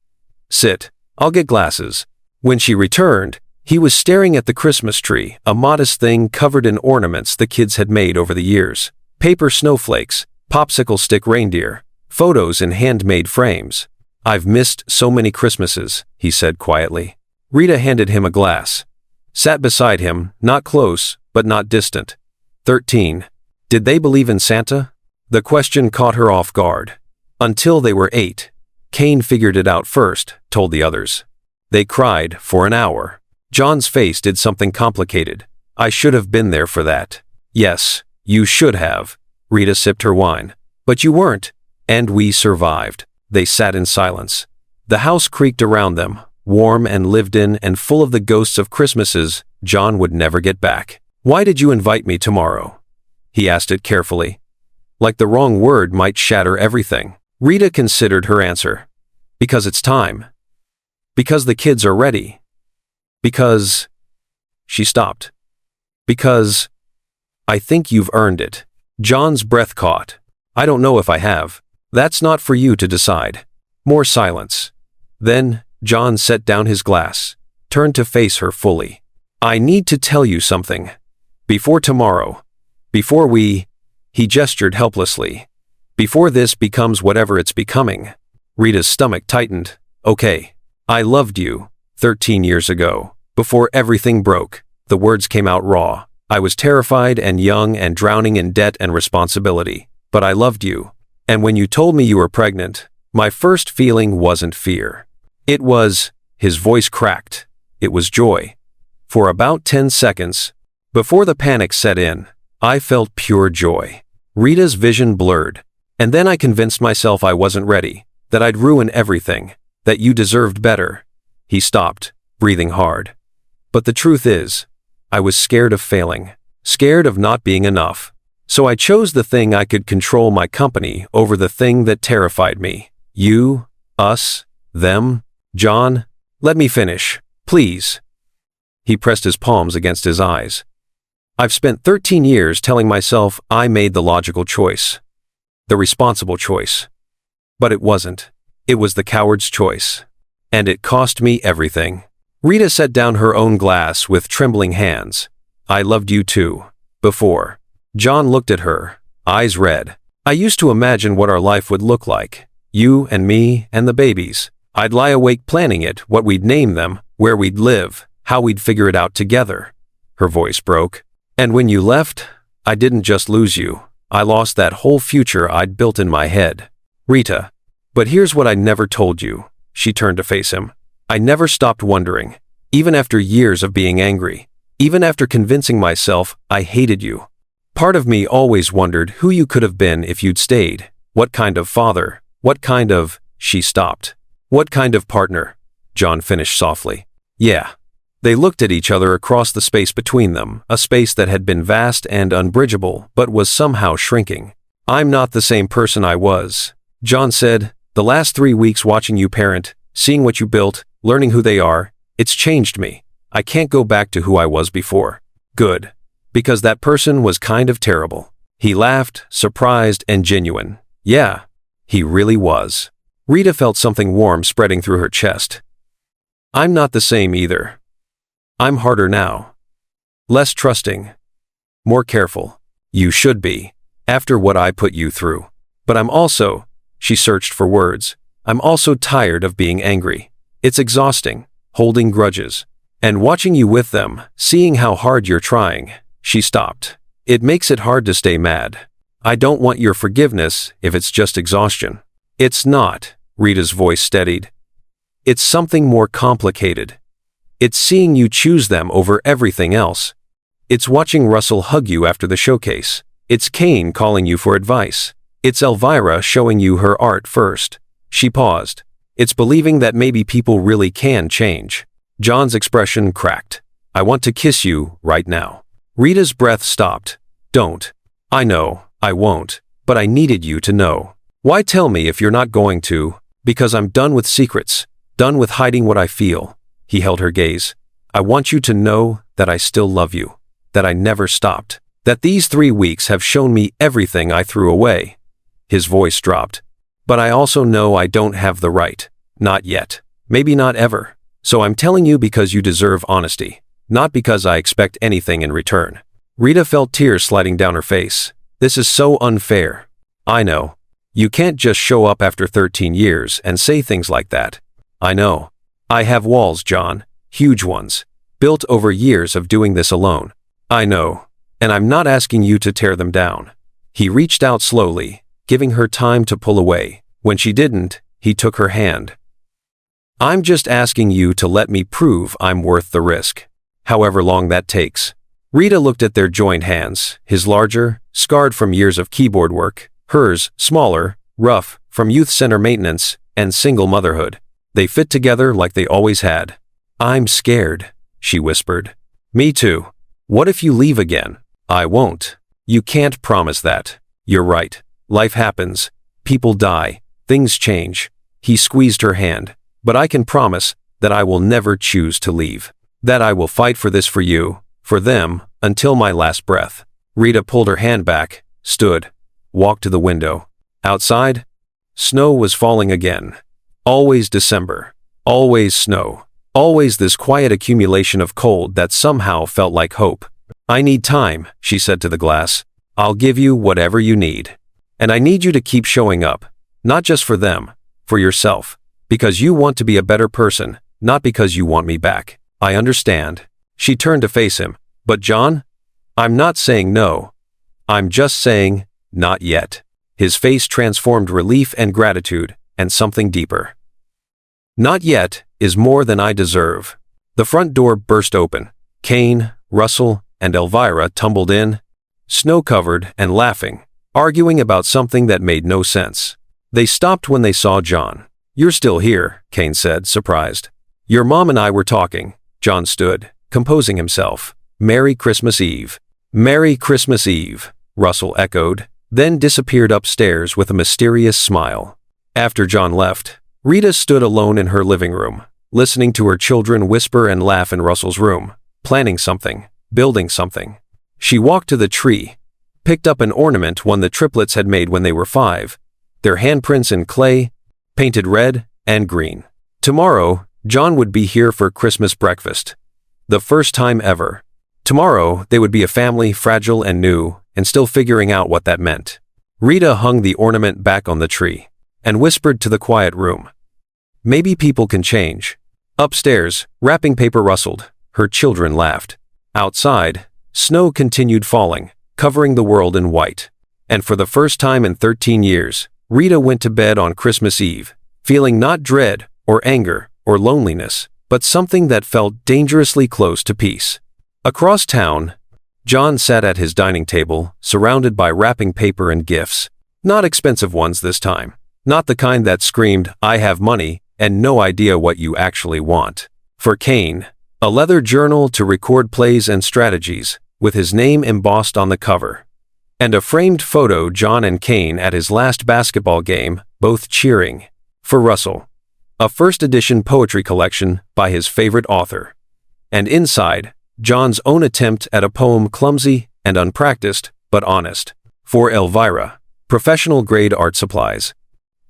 A: "Sit. I'll get glasses." When she returned, he was staring at the Christmas tree, a modest thing covered in ornaments the kids had made over the years. Paper snowflakes, popsicle stick reindeer, photos in handmade frames. "I've missed so many Christmases," he said quietly. Rita handed him a glass. Sat beside him, not close, but not distant. 13. Did they believe in Santa? The question caught her off guard. Until they were 8. Kane figured it out first, told the others. They cried for an hour. John's face did something complicated. "I should have been there for that." "Yes, you should have." Rita sipped her wine. "But you weren't. And we survived." They sat in silence. The house creaked around them, warm and lived in and full of the ghosts of Christmases John would never get back. "Why did you invite me tomorrow?" He asked it carefully. Like the wrong word might shatter everything. Rita considered her answer. "Because it's time. Because the kids are ready. Because..." She stopped. "Because... I think you've earned it." John's breath caught. "I don't know if I have. That's not for you to decide." More silence. Then, John set down his glass, turned to face her fully. "I need to tell you something. Before tomorrow. Before we..." He gestured helplessly. "Before this becomes whatever it's becoming." Rita's stomach tightened. "Okay. I loved you, 13 years ago. Before everything broke." The words came out raw. "I was terrified and young and drowning in debt and responsibility. But I loved you. And when you told me you were pregnant, my first feeling wasn't fear. It was..." His voice cracked. "It was joy. For about 10 seconds. Before the panic set in, I felt pure joy." Rita's vision blurred. "And then I convinced myself I wasn't ready, that I'd ruin everything. that you deserved better." He stopped, breathing hard. "But the truth is, I was scared of failing, scared of not being enough. So I chose the thing I could control, my company, over the thing that terrified me. You, us, them." "John, let me finish, please." He pressed his palms against his eyes. "I've spent 13 years telling myself I made the logical choice, the responsible choice. But it wasn't. It was the coward's choice. And it cost me everything." Rita set down her own glass with trembling hands. "I loved you too, before." John looked at her, eyes red. "I used to imagine what our life would look like. You and me and the babies. I'd lie awake planning it, what we'd name them, where we'd live, how we'd figure it out together." Her voice broke. "And when you left, I didn't just lose you. I lost that whole future I'd built in my head. Rita, but here's what I never told you." She turned to face him. "I never stopped wondering, even after years of being angry, even after convincing myself I hated you. Part of me always wondered who you could have been if you'd stayed. What kind of father, what kind of—" She stopped. "What kind of partner?" John finished softly. "Yeah." They looked at each other across the space between them, a space that had been vast and unbridgeable, but was somehow shrinking. "I'm not the same person I was," John said. "The last 3 weeks watching you parent, seeing what you built, learning who they are, it's changed me. I can't go back to who I was before." "Good. Because that person was kind of terrible." He laughed, surprised and genuine. "Yeah, he really was." Rita felt something warm spreading through her chest. "I'm not the same either. I'm harder now. Less trusting. More careful. You should be, after what I put you through. But I'm also—" She searched for words. "I'm also tired of being angry. It's exhausting, holding grudges. And watching you with them, seeing how hard you're trying." She stopped. "It makes it hard to stay mad. I don't want your forgiveness if it's just exhaustion." "It's not," Rita's voice steadied. "It's something more complicated. It's seeing you choose them over everything else. It's watching Russell hug you after the showcase. It's Kane calling you for advice. It's Elvira showing you her art first." She paused. "It's believing that maybe people really can change." John's expression cracked. "I want to kiss you right now." Rita's breath stopped. "Don't." "I know, I won't, but I needed you to know." "Why tell me if you're not going to?" "Because I'm done with secrets, done with hiding what I feel." He held her gaze. "I want you to know that I still love you, that I never stopped, that these 3 weeks have shown me everything I threw away." His voice dropped. "But I also know I don't have the right. Not yet. Maybe not ever. So I'm telling you because you deserve honesty. Not because I expect anything in return." Rita felt tears sliding down her face. "This is so unfair." "I know. You can't just show up after 13 years and say things like that." "I know. I have walls, John. Huge ones. Built over years of doing this alone." "I know. And I'm not asking you to tear them down." He reached out slowly, giving her time to pull away. When she didn't, he took her hand. "I'm just asking you to let me prove I'm worth the risk. However long that takes." Rita looked at their joined hands, his larger, scarred from years of keyboard work, hers smaller, rough, from youth center maintenance and single motherhood. They fit together like they always had. "I'm scared," she whispered. "Me too. What if you leave again?" "I won't." "You can't promise that." "You're right. Life happens. People die. Things change." He squeezed her hand. "But I can promise that I will never choose to leave. That I will fight for this for you, for them, until my last breath." Rita pulled her hand back, stood, walked to the window. Outside, snow was falling again. Always December. Always snow. Always this quiet accumulation of cold that somehow felt like hope. "I need time," she said to the glass. "I'll give you whatever you need. And I need you to keep showing up. Not just for them, for yourself. Because you want to be a better person, not because you want me back. I understand." She turned to face him. "But John? I'm not saying no. I'm just saying, not yet." His face transformed relief and gratitude, and something deeper. "Not yet is more than I deserve." The front door burst open. Kane, Russell, and Elvira tumbled in, snow-covered and laughing, arguing about something that made no sense. They stopped when they saw John. "You're still here," Kane said, surprised. "Your mom and I were talking." John stood, composing himself. "Merry Christmas Eve." "Merry Christmas Eve," Russell echoed, then disappeared upstairs with a mysterious smile. After John left, Rita stood alone in her living room, listening to her children whisper and laugh in Russell's room, planning something, building something. She walked to the tree, picked up an ornament one the triplets had made when they were 5, their handprints in clay, painted red and green. Tomorrow, John would be here for Christmas breakfast. The first time ever. Tomorrow, they would be a family, fragile and new, and still figuring out what that meant. Rita hung the ornament back on the tree and whispered to the quiet room. "Maybe people can change." Upstairs, wrapping paper rustled. Her children laughed. Outside, snow continued falling, covering the world in white. And for the first time in 13 years, Rita went to bed on Christmas Eve, feeling not dread or anger or loneliness, but something that felt dangerously close to peace. Across town, John sat at his dining table, surrounded by wrapping paper and gifts. Not expensive ones this time. Not the kind that screamed, "I have money," and no idea what you actually want. For Kane, a leather journal to record plays and strategies, with his name embossed on the cover. And a framed photo John and Kane at his last basketball game, both cheering. For Russell, a first edition poetry collection by his favorite author. And inside, John's own attempt at a poem clumsy and unpracticed, but honest. For Elvira, professional grade art supplies.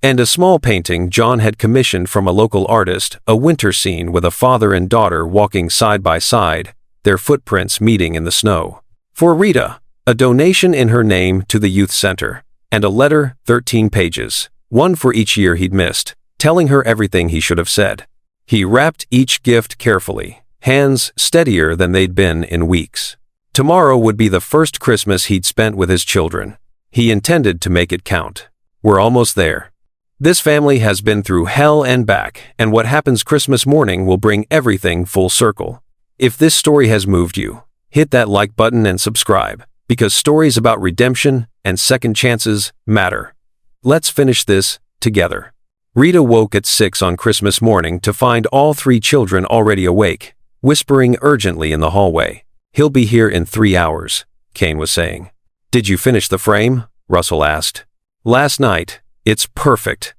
A: And a small painting John had commissioned from a local artist, a winter scene with a father and daughter walking side by side, their footprints meeting in the snow. For Rita, a donation in her name to the youth center, and a letter, 13 pages, one for each year he'd missed, telling her everything he should have said. He wrapped each gift carefully, hands steadier than they'd been in weeks. Tomorrow would be the first Christmas he'd spent with his children. He intended to make it count. We're almost there. This family has been through hell and back, and what happens Christmas morning will bring everything full circle. If this story has moved you, hit that like button and subscribe, because stories about redemption and second chances matter. Let's finish this together. Rita woke at 6 on Christmas morning to find all 3 children already awake, whispering urgently in the hallway. "He'll be here in 3 hours, Kane was saying. "Did you finish the frame?" Russell asked. "Last night. It's perfect."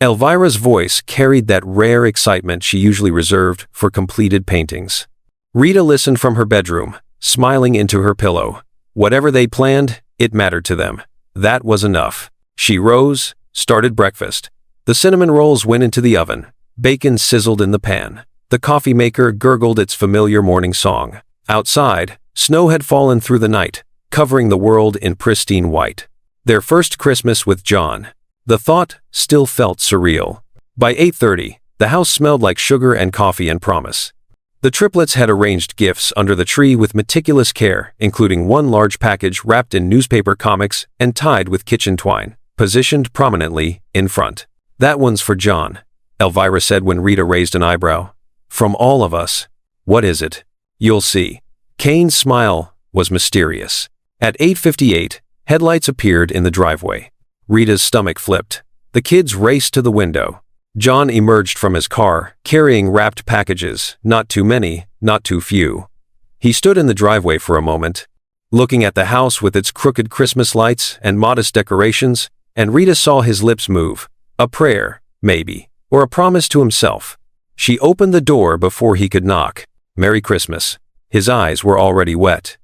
A: Elvira's voice carried that rare excitement she usually reserved for completed paintings. Rita listened from her bedroom, smiling into her pillow. Whatever they planned, it mattered to them. That was enough. She rose, started breakfast. The cinnamon rolls went into the oven. Bacon sizzled in the pan. The coffee maker gurgled its familiar morning song. Outside, snow had fallen through the night, covering the world in pristine white. Their first Christmas with John. The thought still felt surreal. By 8:30, the house smelled like sugar and coffee and promise. The triplets had arranged gifts under the tree with meticulous care, including one large package wrapped in newspaper comics and tied with kitchen twine, positioned prominently in front. "That one's for John," Elvira said when Rita raised an eyebrow. "From all of us." "What is it?" "You'll see." Kane's smile was mysterious. At 8:58, headlights appeared in the driveway. Rita's stomach flipped. The kids raced to the window. John emerged from his car, carrying wrapped packages, not too many, not too few. He stood in the driveway for a moment, looking at the house with its crooked Christmas lights and modest decorations, and Rita saw his lips move. A prayer, maybe, or a promise to himself. She opened the door before he could knock. "Merry Christmas." His eyes were already wet.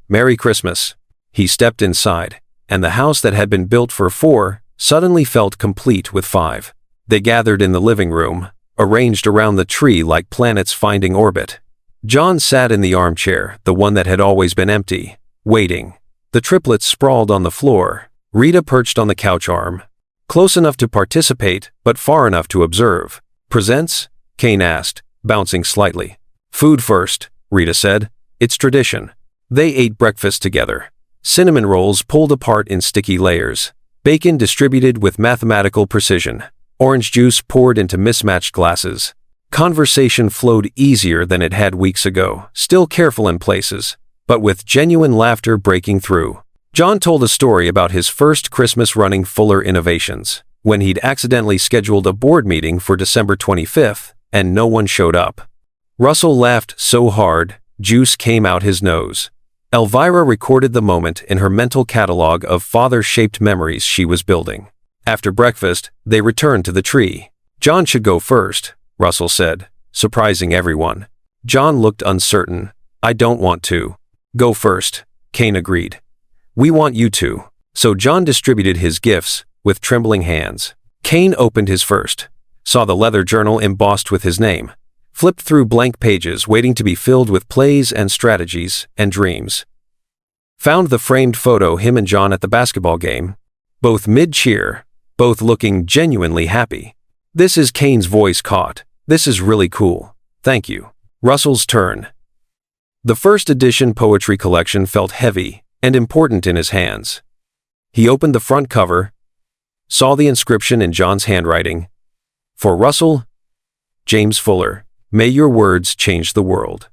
A: "Merry Christmas." He stepped inside, and the house that had been built for 4 suddenly felt complete with 5. They gathered in the living room, arranged around the tree like planets finding orbit. John sat in the armchair, the one that had always been empty, waiting. The triplets sprawled on the floor, Rita perched on the couch arm. Close enough to participate, but far enough to observe. "Presents?" Kane asked, bouncing slightly. "Food first," Rita said. "It's tradition." They ate breakfast together. Cinnamon rolls pulled apart in sticky layers. Bacon distributed with mathematical precision. Orange juice poured into mismatched glasses. Conversation flowed easier than it had weeks ago, still careful in places, but with genuine laughter breaking through. John told a story about his first Christmas running Fuller Innovations, when he'd accidentally scheduled a board meeting for December 25th, and no one showed up. Russell laughed so hard, juice came out his nose. Elvira recorded the moment in her mental catalog of father-shaped memories she was building. After breakfast, they returned to the tree. John should go first, Russell said, surprising everyone. John looked uncertain. I don't want to. Go first, Cain agreed. We want you to. So John distributed his gifts, with trembling hands. Cain opened his first, saw the leather journal embossed with his name, flipped through blank pages waiting to be filled with plays and strategies and dreams. Found the framed photo him and John at the basketball game, both mid-cheer, both looking genuinely happy. This is Cain's voice caught. This is really cool. Thank you. Russell's turn. The first edition poetry collection felt heavy and important in his hands. He opened the front cover, saw the inscription in John's handwriting. For Russell, James Fuller, may your words change the world.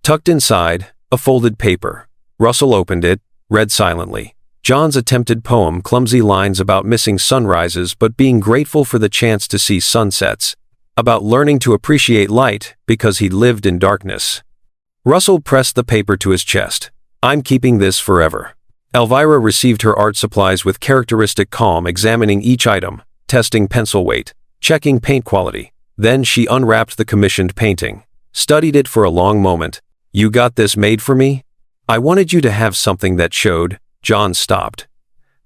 A: Tucked inside, a folded paper. Russell opened it, read silently. John's attempted poem, clumsy lines about missing sunrises but being grateful for the chance to see sunsets, about learning to appreciate light because he'd lived in darkness. Russell pressed the paper to his chest. I'm keeping this forever. Elvira received her art supplies with characteristic calm, examining each item, testing pencil weight, checking paint quality. Then she unwrapped the commissioned painting, studied it for a long moment. You got this made for me? I wanted you to have something that showed. John stopped.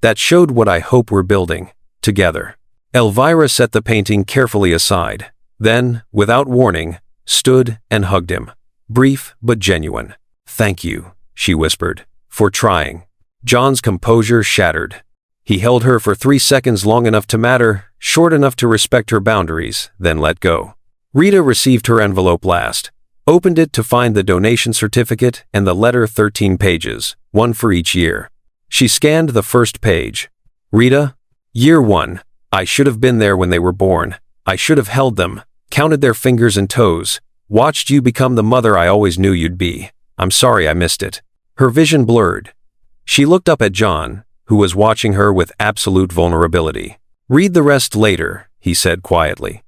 A: That showed what I hope we're building, together. Elvira set the painting carefully aside, then, without warning, stood and hugged him. Brief but genuine. Thank you, she whispered, for trying. John's composure shattered. He held her for 3 seconds, long enough to matter, short enough to respect her boundaries, then let go. Rita received her envelope last, opened it to find the donation certificate and the letter, 13 pages, one for each year. She scanned the first page. Rita, year 1. I should have been there when they were born. I should have held them, counted their fingers and toes, watched you become the mother I always knew you'd be. I'm sorry I missed it. Her vision blurred. She looked up at John, who was watching her with absolute vulnerability. Read the rest later, he said quietly.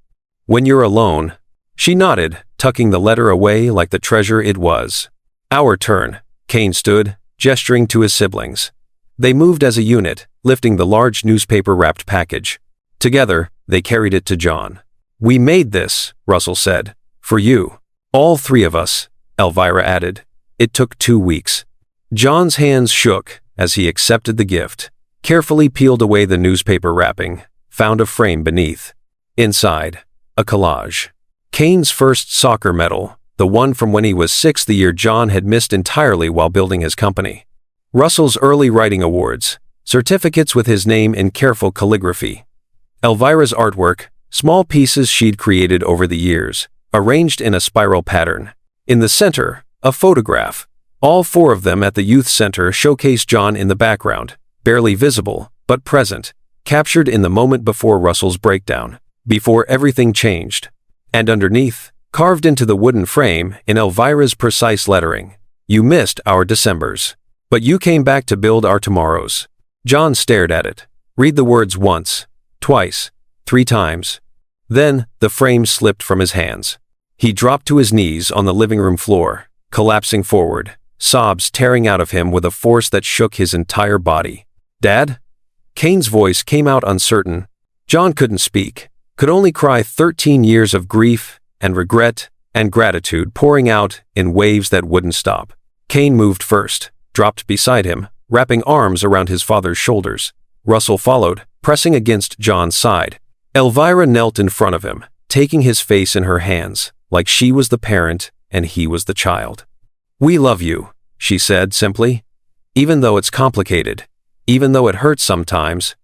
A: When you're alone. She nodded, tucking the letter away like the treasure it was. Our turn. Cain stood, gesturing to his siblings. They moved as a unit, lifting the large newspaper-wrapped package. Together, they carried it to John. We made this, Russell said. For you. All 3 of us, Elvira added. It took 2 weeks. John's hands shook as he accepted the gift, carefully peeled away the newspaper wrapping, found a frame beneath. Inside, a collage. Cain's first soccer medal, the one from when he was 6, the year John had missed entirely while building his company. Russell's early writing awards, certificates with his name in careful calligraphy. Elvira's artwork, small pieces she'd created over the years, arranged in a spiral pattern. In the center, a photograph. All 4 of them at the youth center showcased John in the background, barely visible, but present, captured in the moment before Russell's breakdown, before everything changed. And underneath, carved into the wooden frame, in Elvira's precise lettering, you missed our Decembers. But you came back to build our tomorrows. John stared at it. Read the words once, twice, 3 times. Then, the frame slipped from his hands. He dropped to his knees on the living room floor, collapsing forward, sobs tearing out of him with a force that shook his entire body. Dad? Cain's voice came out uncertain. John couldn't speak, could only cry. 13 years of grief and regret and gratitude pouring out in waves that wouldn't stop. Cain moved first, dropped beside him, wrapping arms around his father's shoulders. Russell followed, pressing against John's side. Elvira knelt in front of him, taking his face in her hands, like she was the parent and he was the child. We love you, she said simply. Even though it's complicated, even though it hurts sometimes,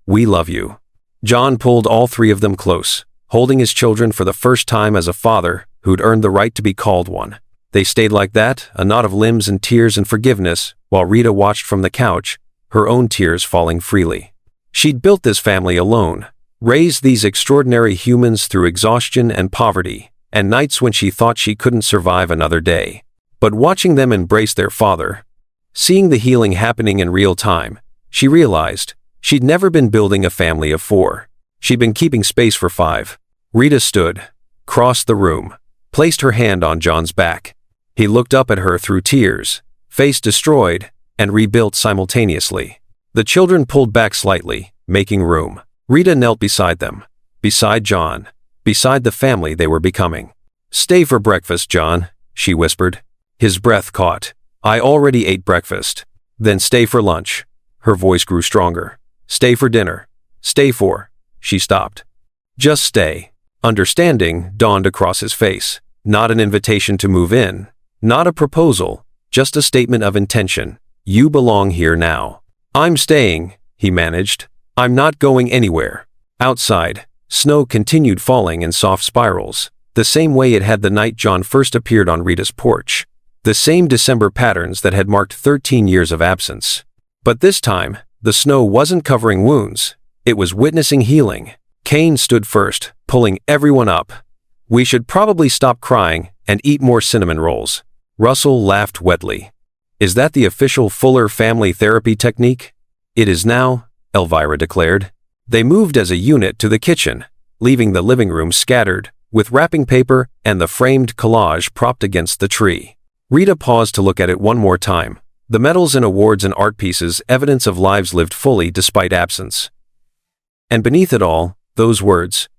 A: we love you. John pulled all 3 of them close, holding his children for the first time as a father who'd earned the right to be called one. They stayed like that, a knot of limbs and tears and forgiveness, while Rita watched from the couch, her own tears falling freely. She'd built this family alone, raised these extraordinary humans through exhaustion and poverty, and nights when she thought she couldn't survive another day. But watching them embrace their father, seeing the healing happening in real time, she realized She'd never been building a family of 4. She'd been keeping space for 5. Rita stood, crossed the room, placed her hand on John's back. He looked up at her through tears, face destroyed, and rebuilt simultaneously. The children pulled back slightly, making room. Rita knelt beside them, beside John, beside the family they were becoming. "Stay for breakfast, John," she whispered. His breath caught. "I already ate breakfast." "Then stay for lunch." Her voice grew stronger. "Stay for dinner." "Stay for..." She stopped. "Just stay." Understanding dawned across his face. Not an invitation to move in, not a proposal, just a statement of intention. "You belong here now." "I'm staying," he managed. "I'm not going anywhere." Outside, snow continued falling in soft spirals, the same way it had the night John first appeared on Rita's porch. The same December patterns that had marked 13 years of absence. But this time, the snow wasn't covering wounds. It was witnessing healing. Kane stood first, pulling everyone up. "We should probably stop crying and eat more cinnamon rolls." Russell laughed wetly. "Is that the official Fuller family therapy technique?" "It is now," Elvira declared. They moved as a unit to the kitchen, leaving the living room scattered, with wrapping paper and the framed collage propped against the tree. Rita paused to look at it one more time. The medals and awards and art pieces, evidence of lives lived fully despite absence. And beneath it all, those words.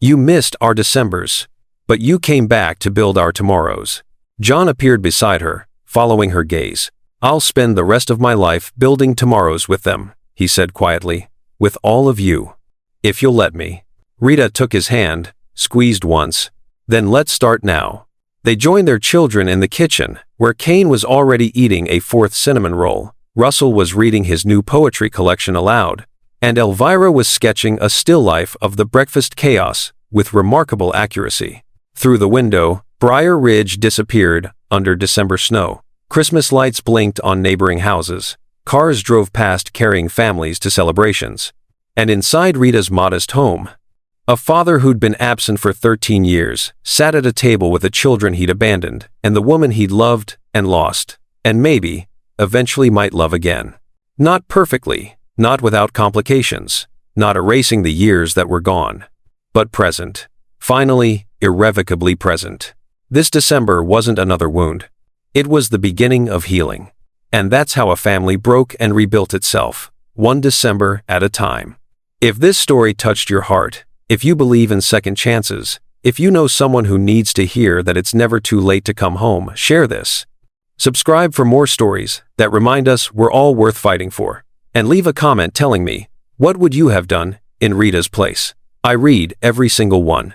A: "You missed our Decembers, but you came back to build our tomorrows." John appeared beside her, following her gaze. "I'll spend the rest of my life building tomorrows with them," he said quietly. "With all of you. If you'll let me." Rita took his hand, squeezed once. "Then let's start now." They joined their children in the kitchen, where Kane was already eating a 4th cinnamon roll. Russell was reading his new poetry collection aloud, and Elvira was sketching a still life of the breakfast chaos with remarkable accuracy. Through the window, Briar Ridge disappeared under December snow. Christmas lights blinked on neighboring houses. Cars drove past carrying families to celebrations. And inside Rita's modest home, a father who'd been absent for 13 years sat at a table with the children he'd abandoned and the woman he'd loved and lost, and maybe, eventually might love again. Not perfectly, not without complications, not erasing the years that were gone, but present. Finally, irrevocably present. This December wasn't another wound. It was the beginning of healing. And that's how a family broke and rebuilt itself, one December at a time. If this story touched your heart, if you believe in second chances, if you know someone who needs to hear that it's never too late to come home, share this. Subscribe for more stories that remind us we're all worth fighting for. And leave a comment telling me, what would you have done in Rita's place? I read every single one.